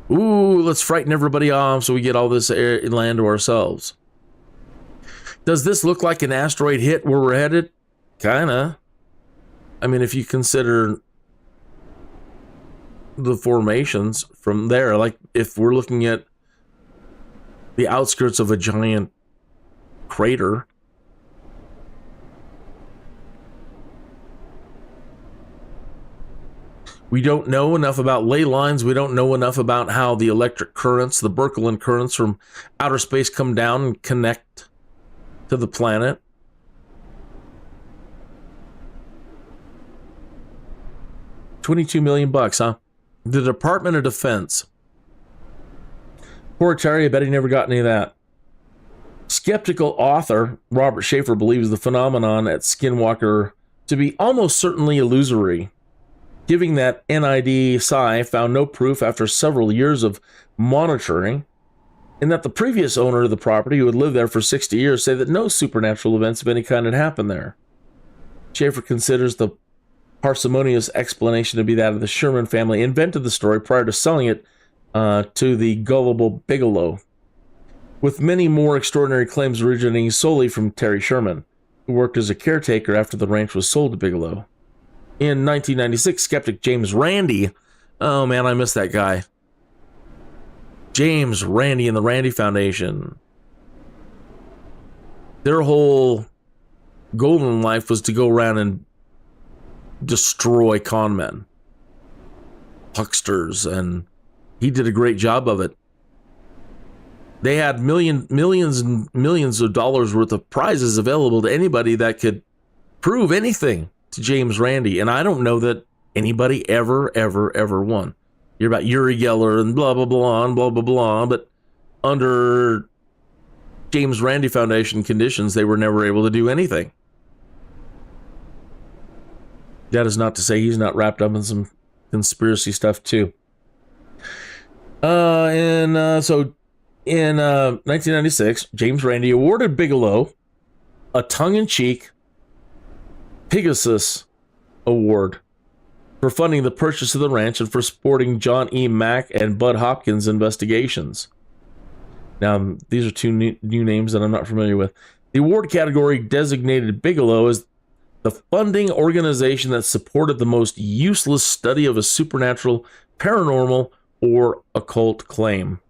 Ooh, let's frighten everybody off so we get all this land to ourselves. Does this look like an asteroid hit where we're headed? Kinda. I mean, if you consider the formations from there, if we're looking at the outskirts of a giant crater. We don't know enough about ley lines. We don't know enough about how the electric currents, the Birkeland currents from outer space come down and connect to the planet. $22 million, huh? The Department of Defense. Poor Terry, I bet he never got any of that. Skeptical author Robert Schaefer believes the phenomenon at Skinwalker to be almost certainly illusory, giving that NIDSI found no proof after several years of monitoring, and that the previous owner of the property, who had lived there for 60 years, said that no supernatural events of any kind had happened there. Schaefer considers the parsimonious explanation to be that of the Sherman family invented the story prior to selling it to the gullible Bigelow, with many more extraordinary claims originating solely from Terry Sherman, who worked as a caretaker after the ranch was sold to Bigelow. In 1996, skeptic James Randi, oh man, I miss that guy. James Randi and the Randi Foundation. Their whole goal in life was to go around and destroy con men, hucksters, and he did a great job of it. They had millions and millions of dollars worth of prizes available to anybody that could prove anything to James Randi. And I don't know that anybody ever won. You're about Uri Geller and blah, blah, blah, and blah, blah, blah. But under James Randi Foundation conditions, they were never able to do anything. That is not to say he's not wrapped up in some conspiracy stuff too. So in 1996, James Randi awarded Bigelow a tongue-in-cheek Pegasus Award for funding the purchase of the ranch and for supporting John E. Mack and Bud Hopkins' investigations. Now, these are two new names that I'm not familiar with. The award category designated Bigelow as the funding organization that supported the most useless study of a supernatural, paranormal, or occult claim.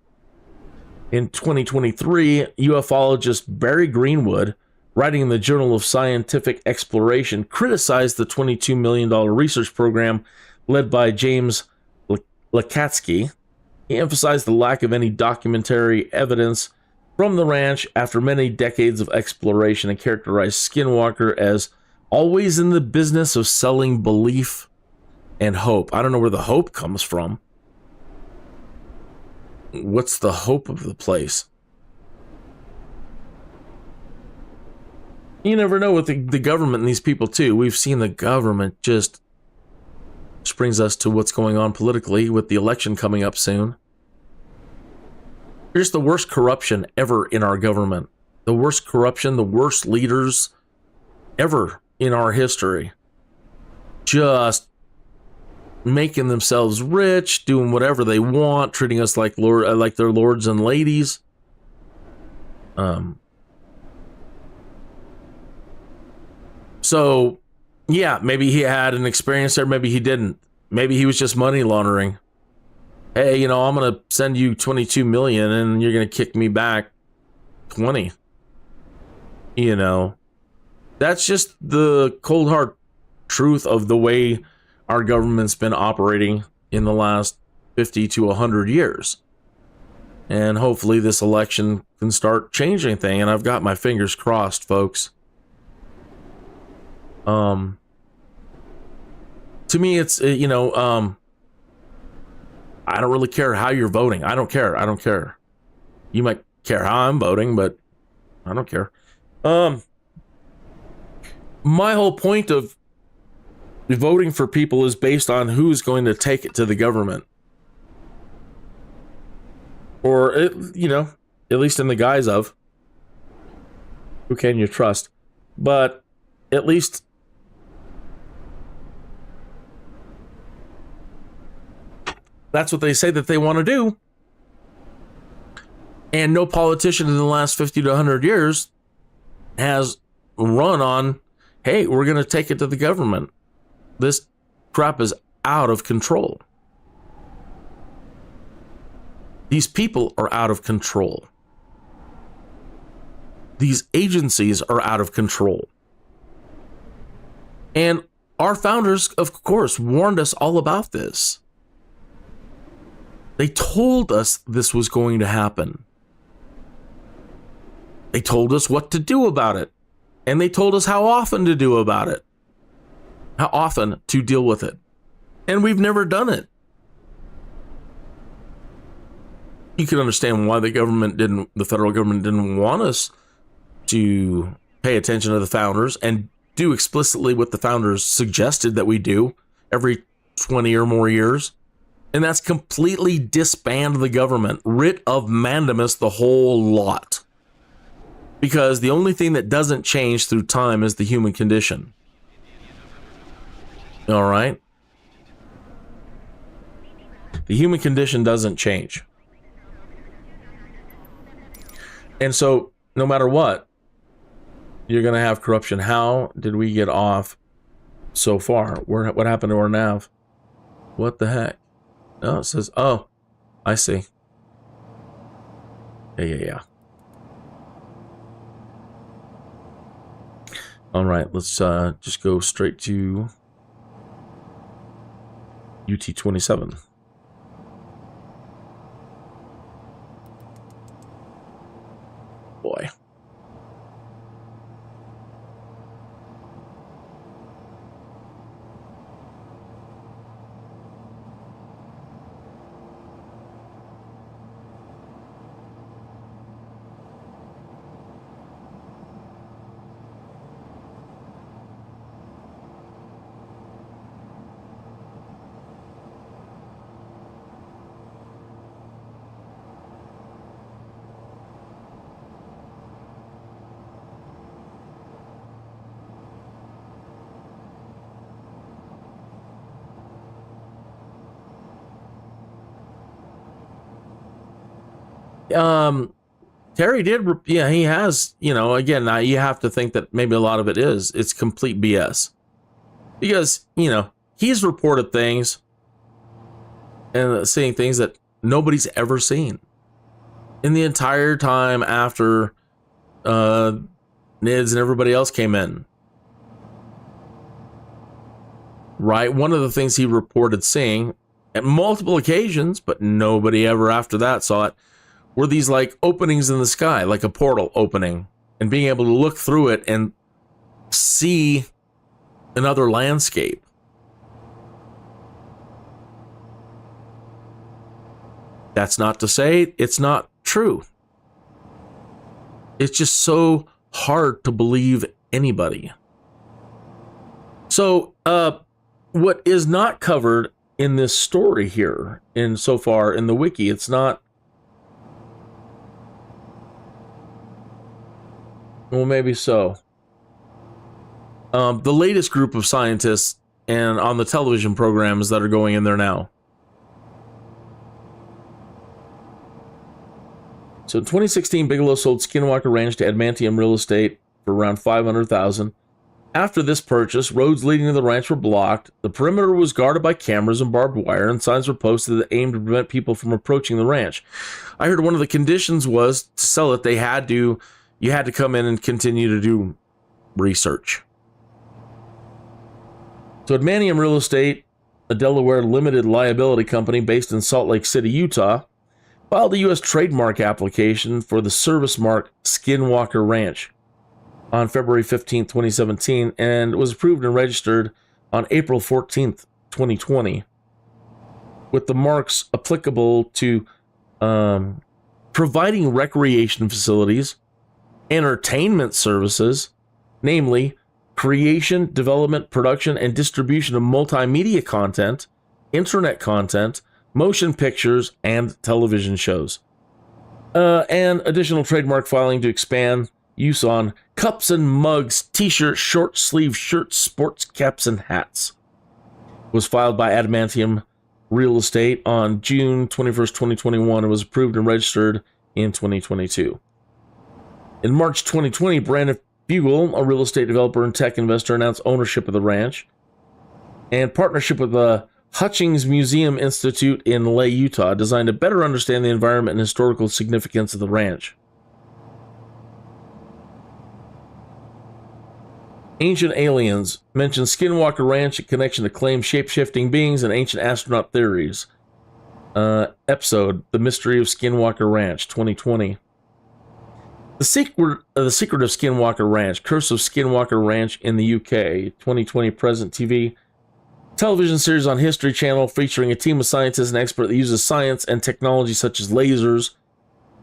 In 2023, ufologist Barry Greenwood, writing in the Journal of Scientific Exploration, criticized the $22 million research program led by James Lakatsky. He emphasized the lack of any documentary evidence from the ranch after many decades of exploration and characterized Skinwalker as always in the business of selling belief and hope. I don't know where the hope comes from. What's the hope of the place? You never know with the government and these people too. We've seen the government just, which brings us to what's going on politically with the election coming up soon. Here's the worst corruption ever in our government. The worst corruption, the worst leaders ever in our history. Just making themselves rich, doing whatever they want, treating us like their lords and ladies. So, yeah, maybe he had an experience there, maybe he didn't. Maybe he was just money laundering. Hey, I'm going to send you 22 million and you're going to kick me back 20. That's just the cold hard truth of the way our government's been operating in the last 50 to 100 years. And hopefully this election can start changing things. And I've got my fingers crossed, folks. To me, it's, I don't really care how you're voting. I don't care. You might care how I'm voting, but I don't care. My whole point of voting for people is based on who's going to take it to the government. Or, at least in the guise of who can you trust. But at least that's what they say that they want to do. And no politician in the last 50 to 100 years has run on, hey, we're going to take it to the government. This crap is out of control. These people are out of control. These agencies are out of control. And our founders, of course, warned us all about this. They told us this was going to happen. They told us what to do about it. And they told us how often to do about it. How often to deal with it. And we've never done it. You can understand why the federal government didn't want us to pay attention to the founders and do explicitly what the founders suggested that we do every 20 or more years. And that's completely disband the government, writ of mandamus, the whole lot. Because the only thing that doesn't change through time is the human condition. All right? The human condition doesn't change. And so, no matter what, you're going to have corruption. How did we get off so far? What happened to our nav? What the heck? Oh, it says, oh, I see. Yeah. All right, let's just go straight to UT27. Boy. Terry did, yeah, he has, you know, again, now you have to think that maybe a lot of it's complete BS. Because, you know, he's reported things and seeing things that nobody's ever seen. In the entire time after NIDS and everybody else came in. Right? One of the things he reported seeing at multiple occasions, but nobody ever after that saw it, were these like openings in the sky, like a portal opening, and being able to look through it and see another landscape. That's not to say it's not true. It's just so hard to believe anybody. So, what is not covered in this story here, in so far in the wiki, it's not. Well, maybe so. The latest group of scientists and on the television programs that are going in there now. So in 2016, Bigelow sold Skinwalker Ranch to Adamantium Real Estate for around $500,000. After this purchase, roads leading to the ranch were blocked. The perimeter was guarded by cameras and barbed wire, and signs were posted that aimed to prevent people from approaching the ranch. I heard one of the conditions was to sell it, you had to come in and continue to do research. So Adamantium Real Estate, a Delaware limited liability company based in Salt Lake City, Utah, filed a U.S. trademark application for the service mark Skinwalker Ranch on February 15, 2017, and was approved and registered on April 14, 2020, with the marks applicable to providing recreation facilities, entertainment services, namely creation, development, production, and distribution of multimedia content, internet content, motion pictures, and television shows. And additional trademark filing to expand use on cups and mugs, t-shirts, short sleeve shirts, sports caps, and hats. Was filed by Adamantium Real Estate on June 21st, 2021, and was approved and registered in 2022. In March 2020, Brandon Bugle, a real estate developer and tech investor, announced ownership of the ranch and partnership with the Hutchings Museum Institute in Lay, Utah, designed to better understand the environment and historical significance of the ranch. Ancient Aliens mentions Skinwalker Ranch in connection to claimed shape-shifting beings and ancient astronaut theories. Episode, The Mystery of Skinwalker Ranch, 2020. The Secret of Skinwalker Ranch, Curse of Skinwalker Ranch in the UK, 2020 present TV. Television series on History Channel featuring a team of scientists and experts that uses science and technology such as lasers,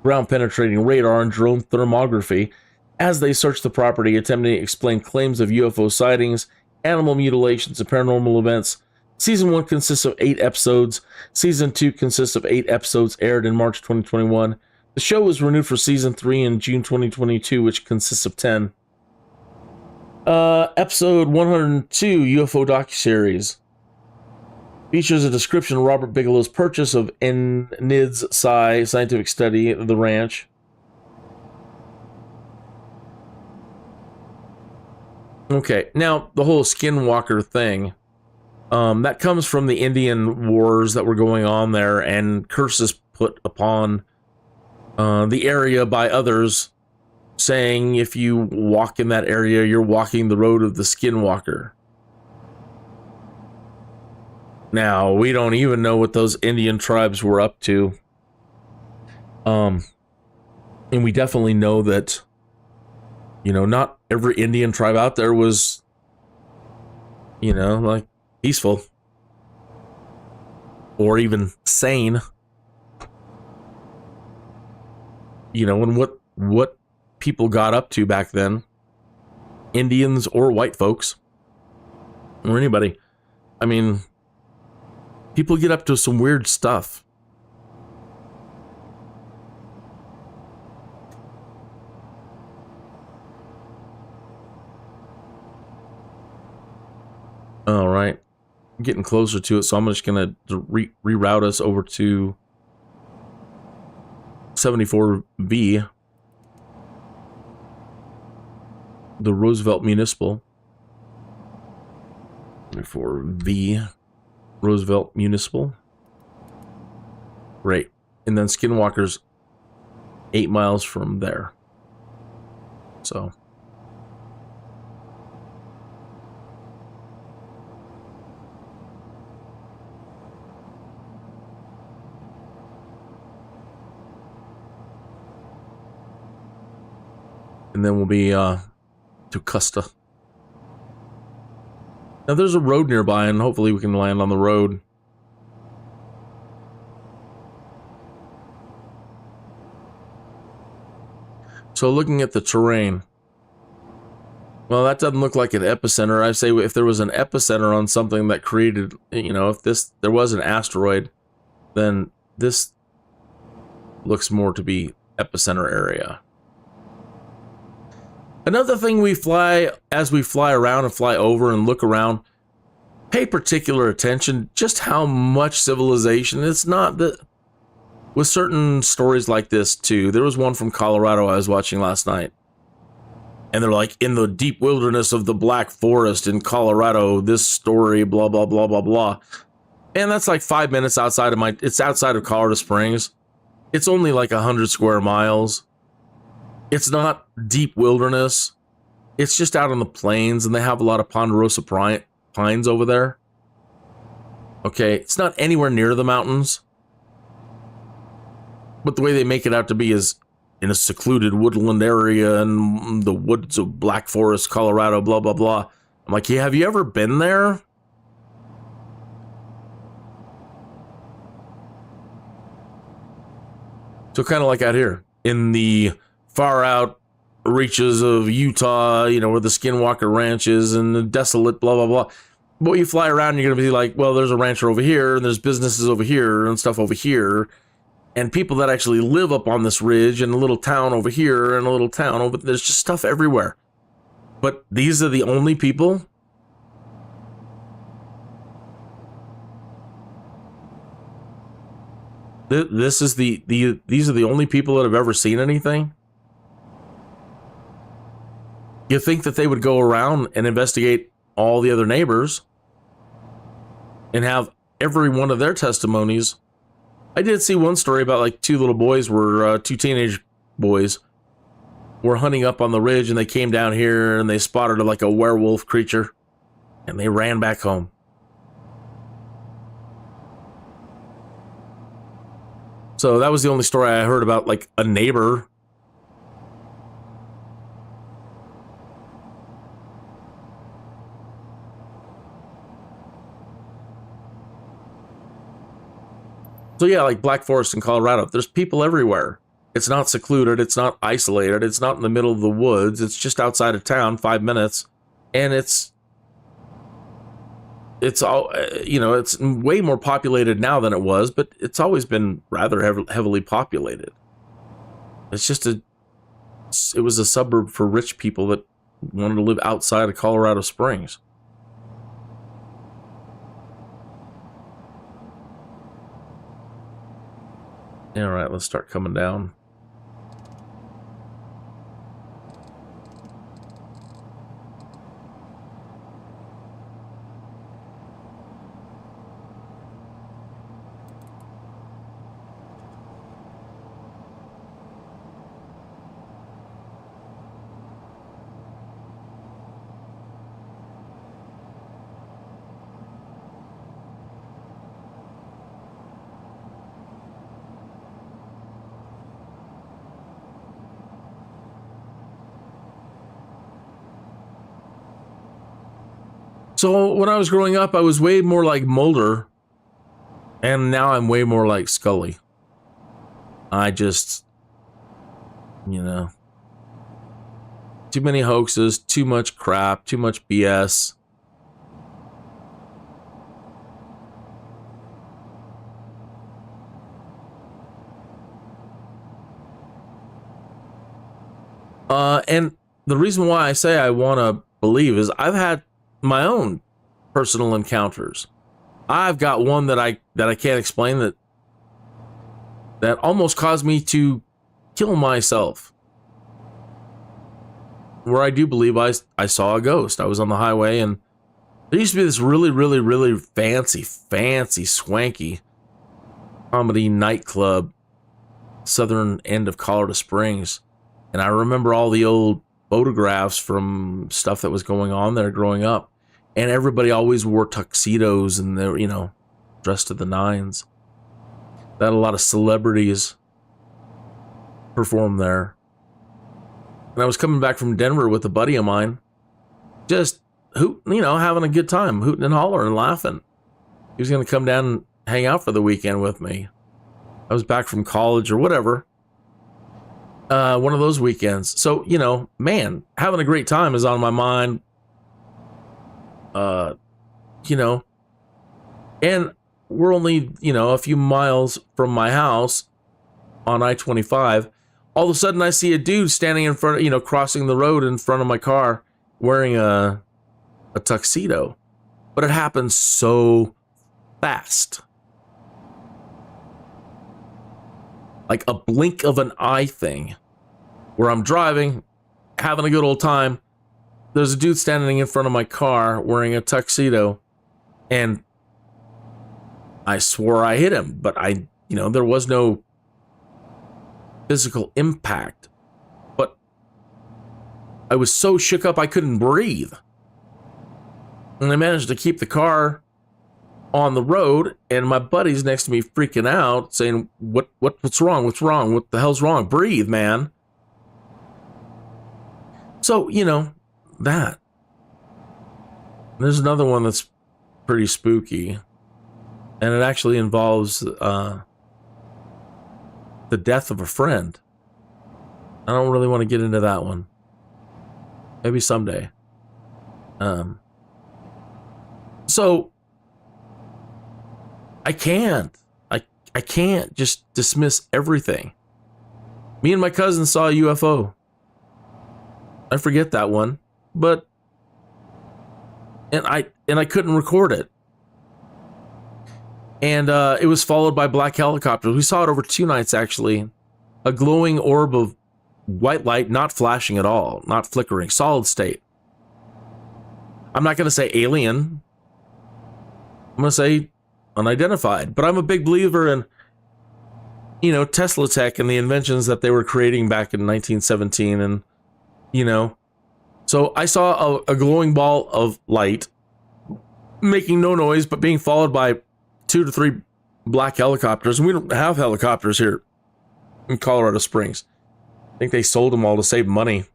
ground-penetrating radar, and drone thermography as they search the property, attempting to explain claims of UFO sightings, animal mutilations, and paranormal events. Season 1 consists of 8 episodes. Season 2 consists of 8 episodes aired in March 2021. The show was renewed for Season 3 in June 2022, which consists of 10. Episode 102, UFO docuseries. Features a description of Robert Bigelow's purchase of NIDS scientific study of the ranch. Okay, now the whole Skinwalker thing, that comes from the Indian wars that were going on there and curses put upon the area by others, saying if you walk in that area, you're walking the road of the Skinwalker. Now, we don't even know what those Indian tribes were up to. And we definitely know that, you know, not every Indian tribe out there was, you know, like, peaceful. Or even sane. You know, and what people got up to back then, Indians or white folks, or anybody. I mean, people get up to some weird stuff. All right, I'm getting closer to it, so I'm just gonna reroute us over to 74V, the Roosevelt Municipal. 74V, Roosevelt Municipal. Right. And then Skinwalker's 8 miles from there. So. And then we'll be to Custa. Now there's a road nearby, and hopefully we can land on the road. So looking at the terrain, well, that doesn't look like an epicenter. I say if there was an epicenter on something that created, you know, if there was an asteroid, then this looks more to be epicenter area. Another thing as we fly around and fly over and look around, pay particular attention just how much civilization. It's not that with certain stories like this too. There was one from Colorado I was watching last night, and they're like, in the deep wilderness of the Black Forest in Colorado, this story, blah blah blah blah blah. And that's like 5 minutes outside of it's outside of Colorado Springs. It's only like 100 square miles. It's not deep wilderness. It's just out on the plains, and they have a lot of ponderosa pines over there. Okay, it's not anywhere near the mountains. But the way they make it out to be is in a secluded woodland area in the woods of Black Forest, Colorado, blah, blah, blah. I'm like, yeah, have you ever been there? So kind of like out here in the far out reaches of Utah, you know, where the Skinwalker Ranch is, and the desolate, blah, blah, blah. But you fly around, you're going to be like, well, there's a rancher over here, and there's businesses over here, and stuff over here, and people that actually live up on this ridge, and a little town over here, and a little town over, there's just stuff everywhere. But these are the only people? These are the only people that have ever seen anything? You think that they would go around and investigate all the other neighbors and have every one of their testimonies. I did see one story about like two teenage boys were hunting up on the ridge, and they came down here and they spotted like a werewolf creature, and they ran back home. So that was the only story I heard about like a neighbor. So yeah, like Black Forest in Colorado, there's people everywhere. It's not secluded, it's not isolated, it's not in the middle of the woods, it's just outside of town, 5 minutes. And it's all, you know, it's way more populated now than it was, but it's always been rather heavily populated. It's just it was a suburb for rich people that wanted to live outside of Colorado Springs. All right, let's start coming down. So when I was growing up, I was way more like Mulder, and now I'm way more like Scully. I just, you know, too many hoaxes, too much crap, too much BS. And the reason why I say I want to believe is I've had my own personal encounters. I've got one that I can't explain that almost caused me to kill myself. Where I do believe I saw a ghost. I was on the highway, and there used to be this really, really, really fancy, swanky comedy nightclub, southern end of Colorado Springs. And I remember all the old photographs from stuff that was going on there growing up. And everybody always wore tuxedos and they're, dressed to the nines. They had a lot of celebrities perform there. And I was coming back from Denver with a buddy of mine, just having a good time, hooting and hollering, laughing. He was going to come down and hang out for the weekend with me. I was back from college or whatever. One of those weekends. So, man, having a great time is on my mind. And we're only, a few miles from my house on I-25. All of a sudden I see a dude standing in front, crossing the road in front of my car wearing a tuxedo. But it happened so fast. Like a blink of an eye thing, where I'm driving, having a good old time. There's a dude standing in front of my car wearing a tuxedo, and I swore I hit him, but there was no physical impact. But I was so shook up I couldn't breathe. And I managed to keep the car on the road, and my buddy's next to me freaking out, saying, what's wrong? What's wrong? What the hell's wrong? Breathe, man. So, that. There's another one that's pretty spooky, and it actually involves the death of a friend. I don't really want to get into that one. Maybe someday. So I can't just dismiss everything. Me and my cousin saw a UFO. I forget that one, but and I couldn't record it. And it was followed by black helicopters. We saw it over 2 nights, actually. A glowing orb of white light, not flashing at all, not flickering, solid state. I'm not going to say alien. I'm going to say unidentified. But I'm a big believer in, Tesla tech and the inventions that they were creating back in 1917. And, so I saw a glowing ball of light making no noise, but being followed by 2 to 3 black helicopters. And we don't have helicopters here in Colorado Springs. I think they sold them all to save money.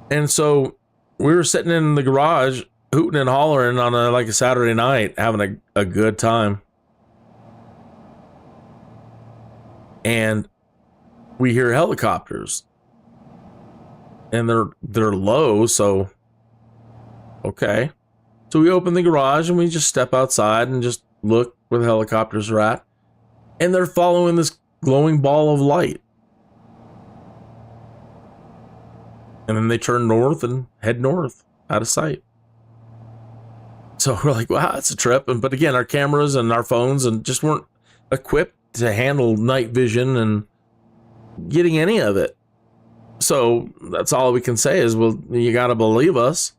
And so we were sitting in the garage, hooting and hollering on a Saturday night, having a good time. And we hear helicopters. And they're low, so okay. So we open the garage and we just step outside and just look where the helicopters are at. And they're following this glowing ball of light. And then they turn north and head north, out of sight. So we're like, wow, that's a trip. But again, our cameras and our phones and just weren't equipped to handle night vision and getting any of it. So that's all we can say is, well, you got to believe us.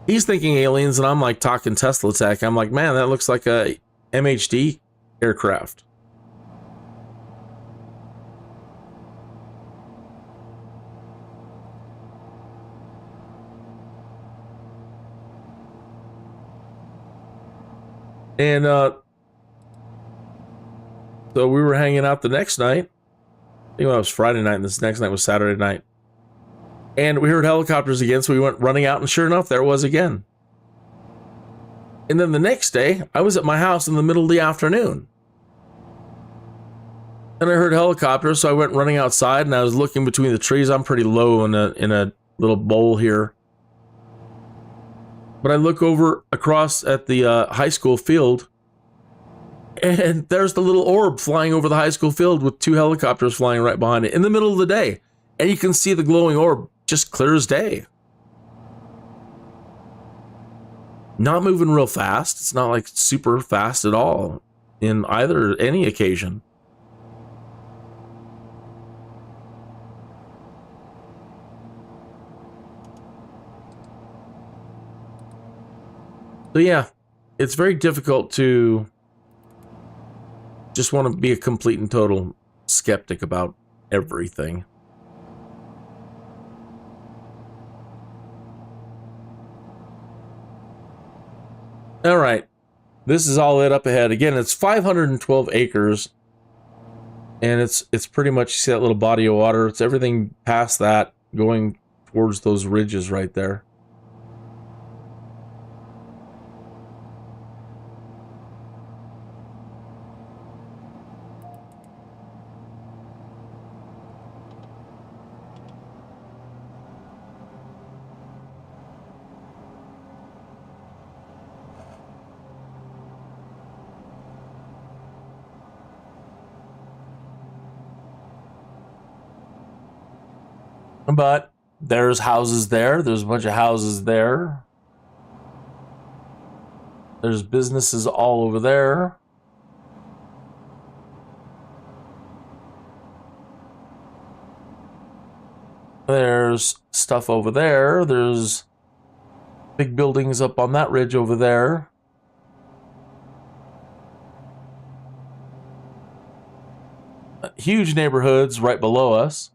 He's thinking aliens, and I'm like talking Tesla tech. I'm like, man, that looks like a MHD aircraft. And so we were hanging out the next night. I think it was Friday night, and this next night was Saturday night. And we heard helicopters again, so we went running out, and sure enough, there it was again. And then the next day, I was at my house in the middle of the afternoon. And I heard helicopters, so I went running outside, and I was looking between the trees. I'm pretty low in a little bowl here. But I look over across at the high school field, and there's the little orb flying over the high school field with 2 helicopters flying right behind it in the middle of the day. And you can see the glowing orb just clear as day. Not moving real fast. It's not like super fast at all in any occasion. So yeah, it's very difficult to just want to be a complete and total skeptic about everything. All right, this is all it up ahead. Again, it's 512 acres, and it's pretty much, you see that little body of water. It's everything past that, going towards those ridges right there. But there's houses there. There's a bunch of houses there. There's businesses all over there. There's stuff over there. There's big buildings up on that ridge over there. Huge neighborhoods right below us.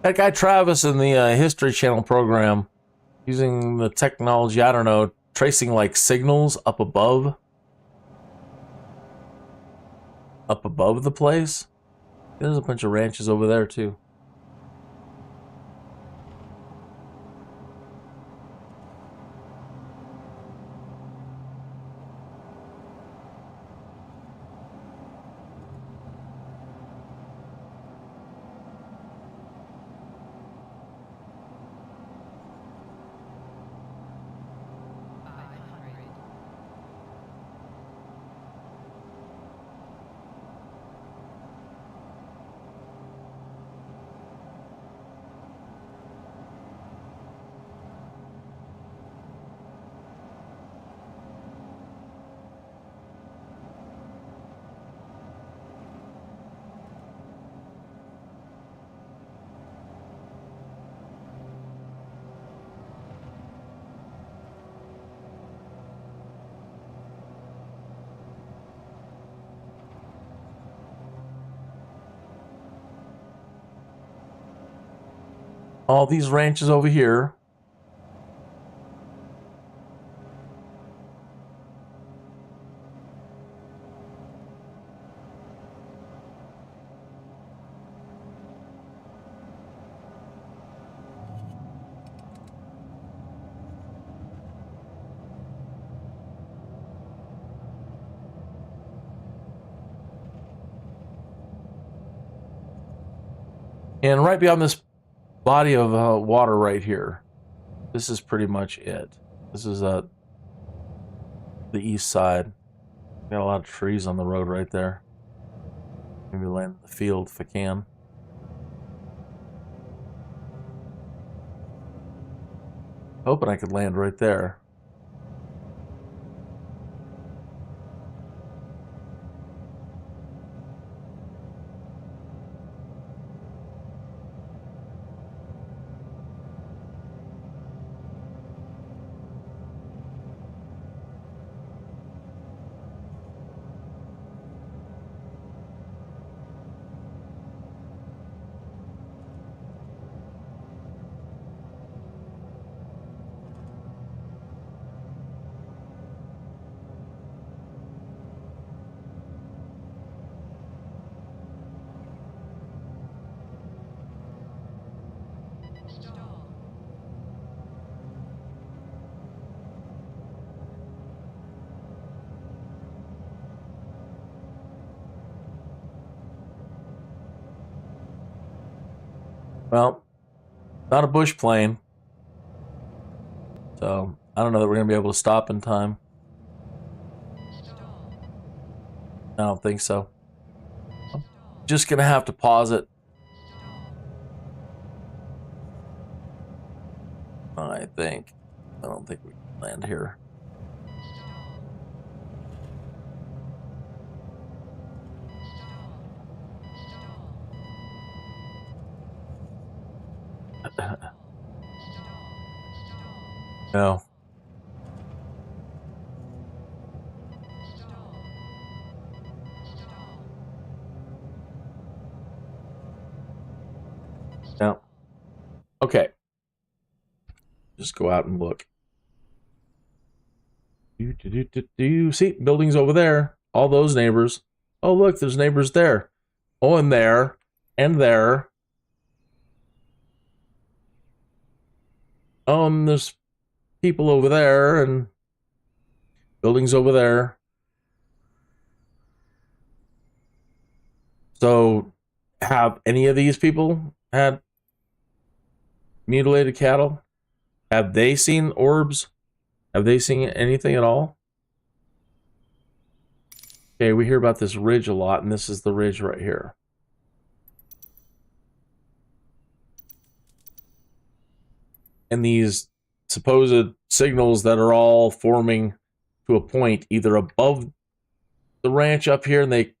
That guy Travis in the History Channel program, using the technology, I don't know, tracing like signals up above the place. There's a bunch of ranches over there too. All these ranches over here. And right beyond this body of water right here, this is pretty much it. This is the east side. Got a lot of trees on the road right there. Maybe land in the field if I can. Hoping I could land right there. Well, not a bush plane. So, I don't know that we're going to be able to stop in time. I don't think so. I'm just going to have to pause it. I don't think we can land here. No. No. Okay. Just go out and look. Do see buildings over there? All those neighbors. Oh, look, there's neighbors there. Oh, and there. And there. Oh, and there's people over there and buildings over there. So, have any of these people had mutilated cattle? Have they seen orbs? Have they seen anything at all? Okay, we hear about this ridge a lot, and this is the ridge right here. And these supposed signals that are all forming to a point, either above the ranch up here, and they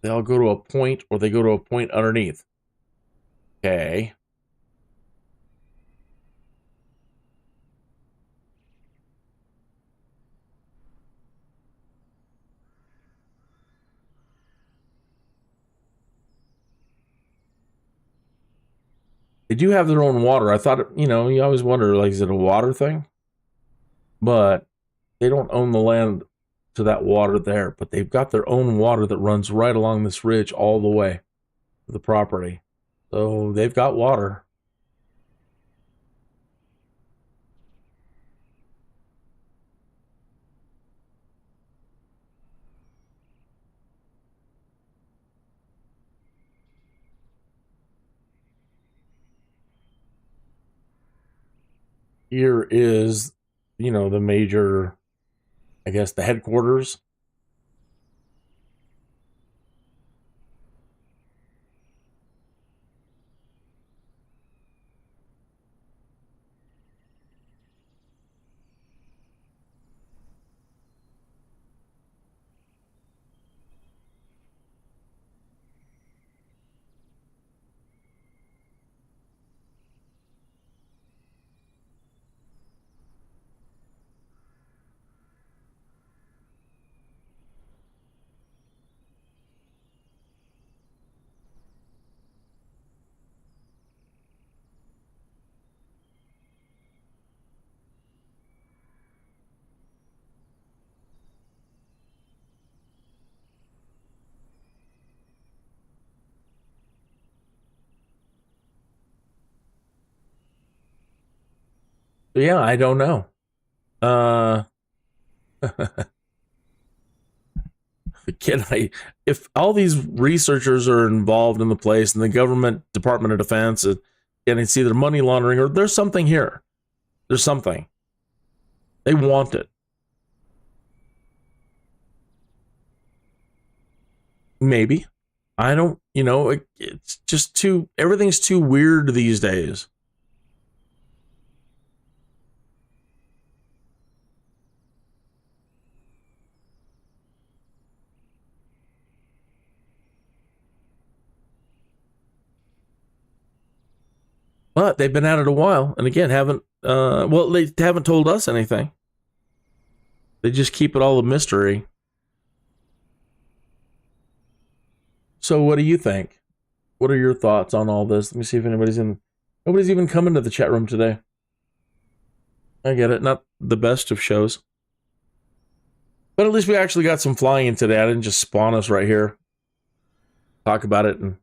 all go to a point, or they go to a point underneath. Okay. They do have their own water. I thought, you always wonder, like, is it a water thing? But they don't own the land to that water there. But they've got their own water that runs right along this ridge all the way to the property. So they've got water. Here is, the major, I guess, the headquarters. So yeah, I don't know. Again, if all these researchers are involved in the place and the government Department of Defense, and it's either money laundering or there's something here. There's something. They want it. Maybe. I don't, it's just everything's too weird these days. But they've been at it a while, and again, they haven't told us anything. They just keep it all a mystery. So what do you think? What are your thoughts on all this? Let me see if nobody's even come into the chat room today. I get it, not the best of shows. But at least we actually got some flying in today. I didn't just spawn us right here. Talk about it and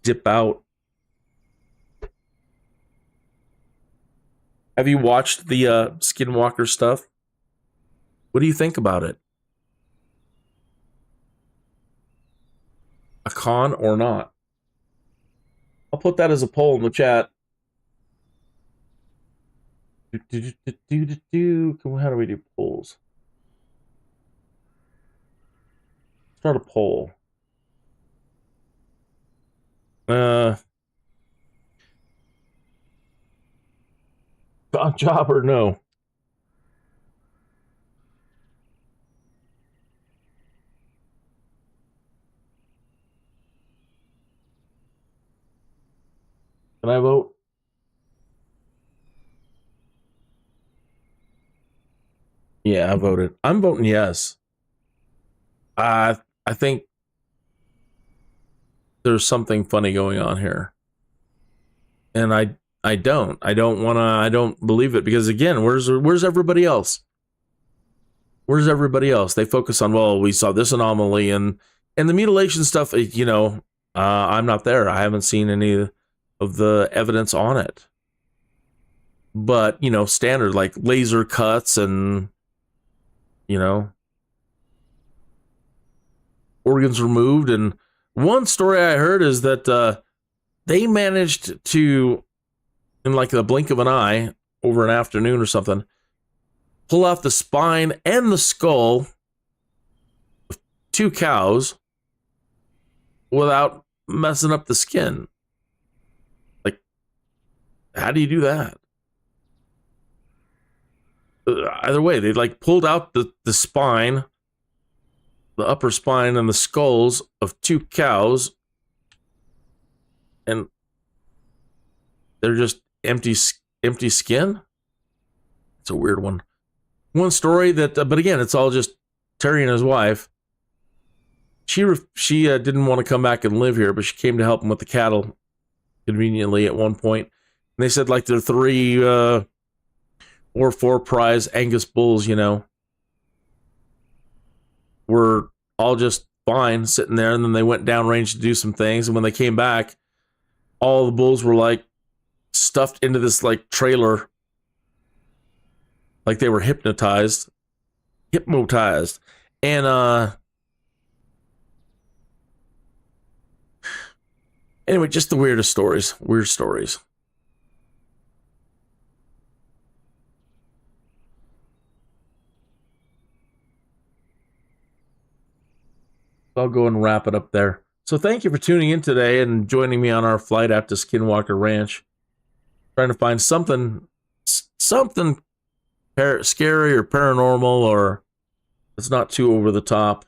dip out. Have you watched the Skinwalker stuff? What do you think about it? a con or not? I'll put that as a poll in the chat. How do we do polls? Start a poll. Job or no? Can I vote? Yeah, I voted. I'm voting yes. I think there's something funny going on here. And I don't believe it, because again, where's everybody else? Where's everybody else? They focus on, well, we saw this anomaly and the mutilation stuff, you know, I'm not there. I haven't seen any of the evidence on it. But, you know, standard like laser cuts and, you know, organs removed. And one story I heard is that they managed to, in like the blink of an eye, over an afternoon or something, pull off the spine and the skull of 2 cows without messing up the skin. Like, how do you do that? Either way, they like pulled out the spine, the upper spine and the skulls of 2 cows, and they're just empty skin. It's a weird one. One story that, but again, it's all just Terry and his wife. She didn't want to come back and live here, but she came to help him with the cattle conveniently at one point. And they said like their 3 or 4 prize Angus bulls, you know, were all just fine sitting there. And then they went downrange to do some things. And when they came back, all the bulls were like stuffed into this like trailer, like they were hypnotized. And anyway, just the weirdest stories. Weird stories. I'll go and wrap it up there. So thank you for tuning in today and joining me on our flight out to Skinwalker Ranch. Trying to find something scary or paranormal, or it's not too over the top.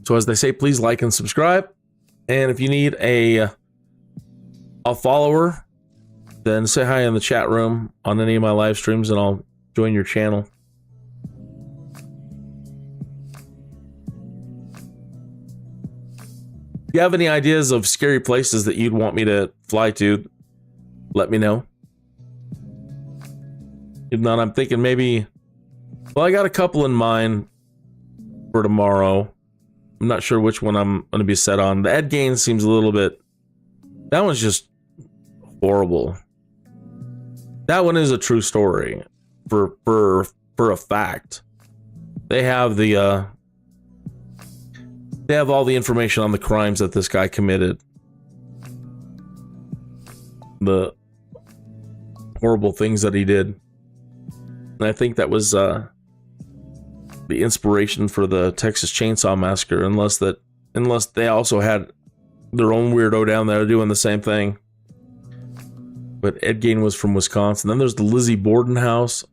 So as they say, please like and subscribe. And if you need a follower, then say hi in the chat room on any of my live streams and I'll join your channel. If you have any ideas of scary places that you'd want me to fly to, let me know. If not, I'm thinking maybe, well, I got a couple in mind for tomorrow. I'm not sure which one I'm going to be set on. The Ed Gaines seems a little bit, that one's just horrible. That one is a true story for a fact. They have the they have all the information on the crimes that this guy committed. The horrible things that he did. And I think that was the inspiration for the Texas Chainsaw Massacre, unless they also had their own weirdo down there doing the same thing. But Ed Gein was from Wisconsin. Then there's the Lizzie Borden house.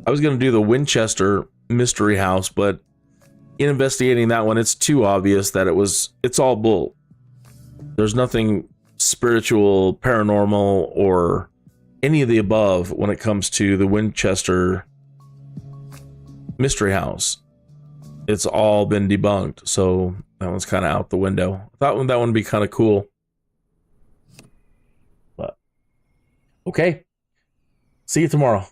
I was going to do the Winchester mystery house, but in investigating that one, it's too obvious that it's all bull. There's nothing spiritual, paranormal, or any of the above when it comes to the Winchester mystery house. It's all been debunked, so that one's kind of out the window. I thought that one would be kind of cool. But okay. See you tomorrow.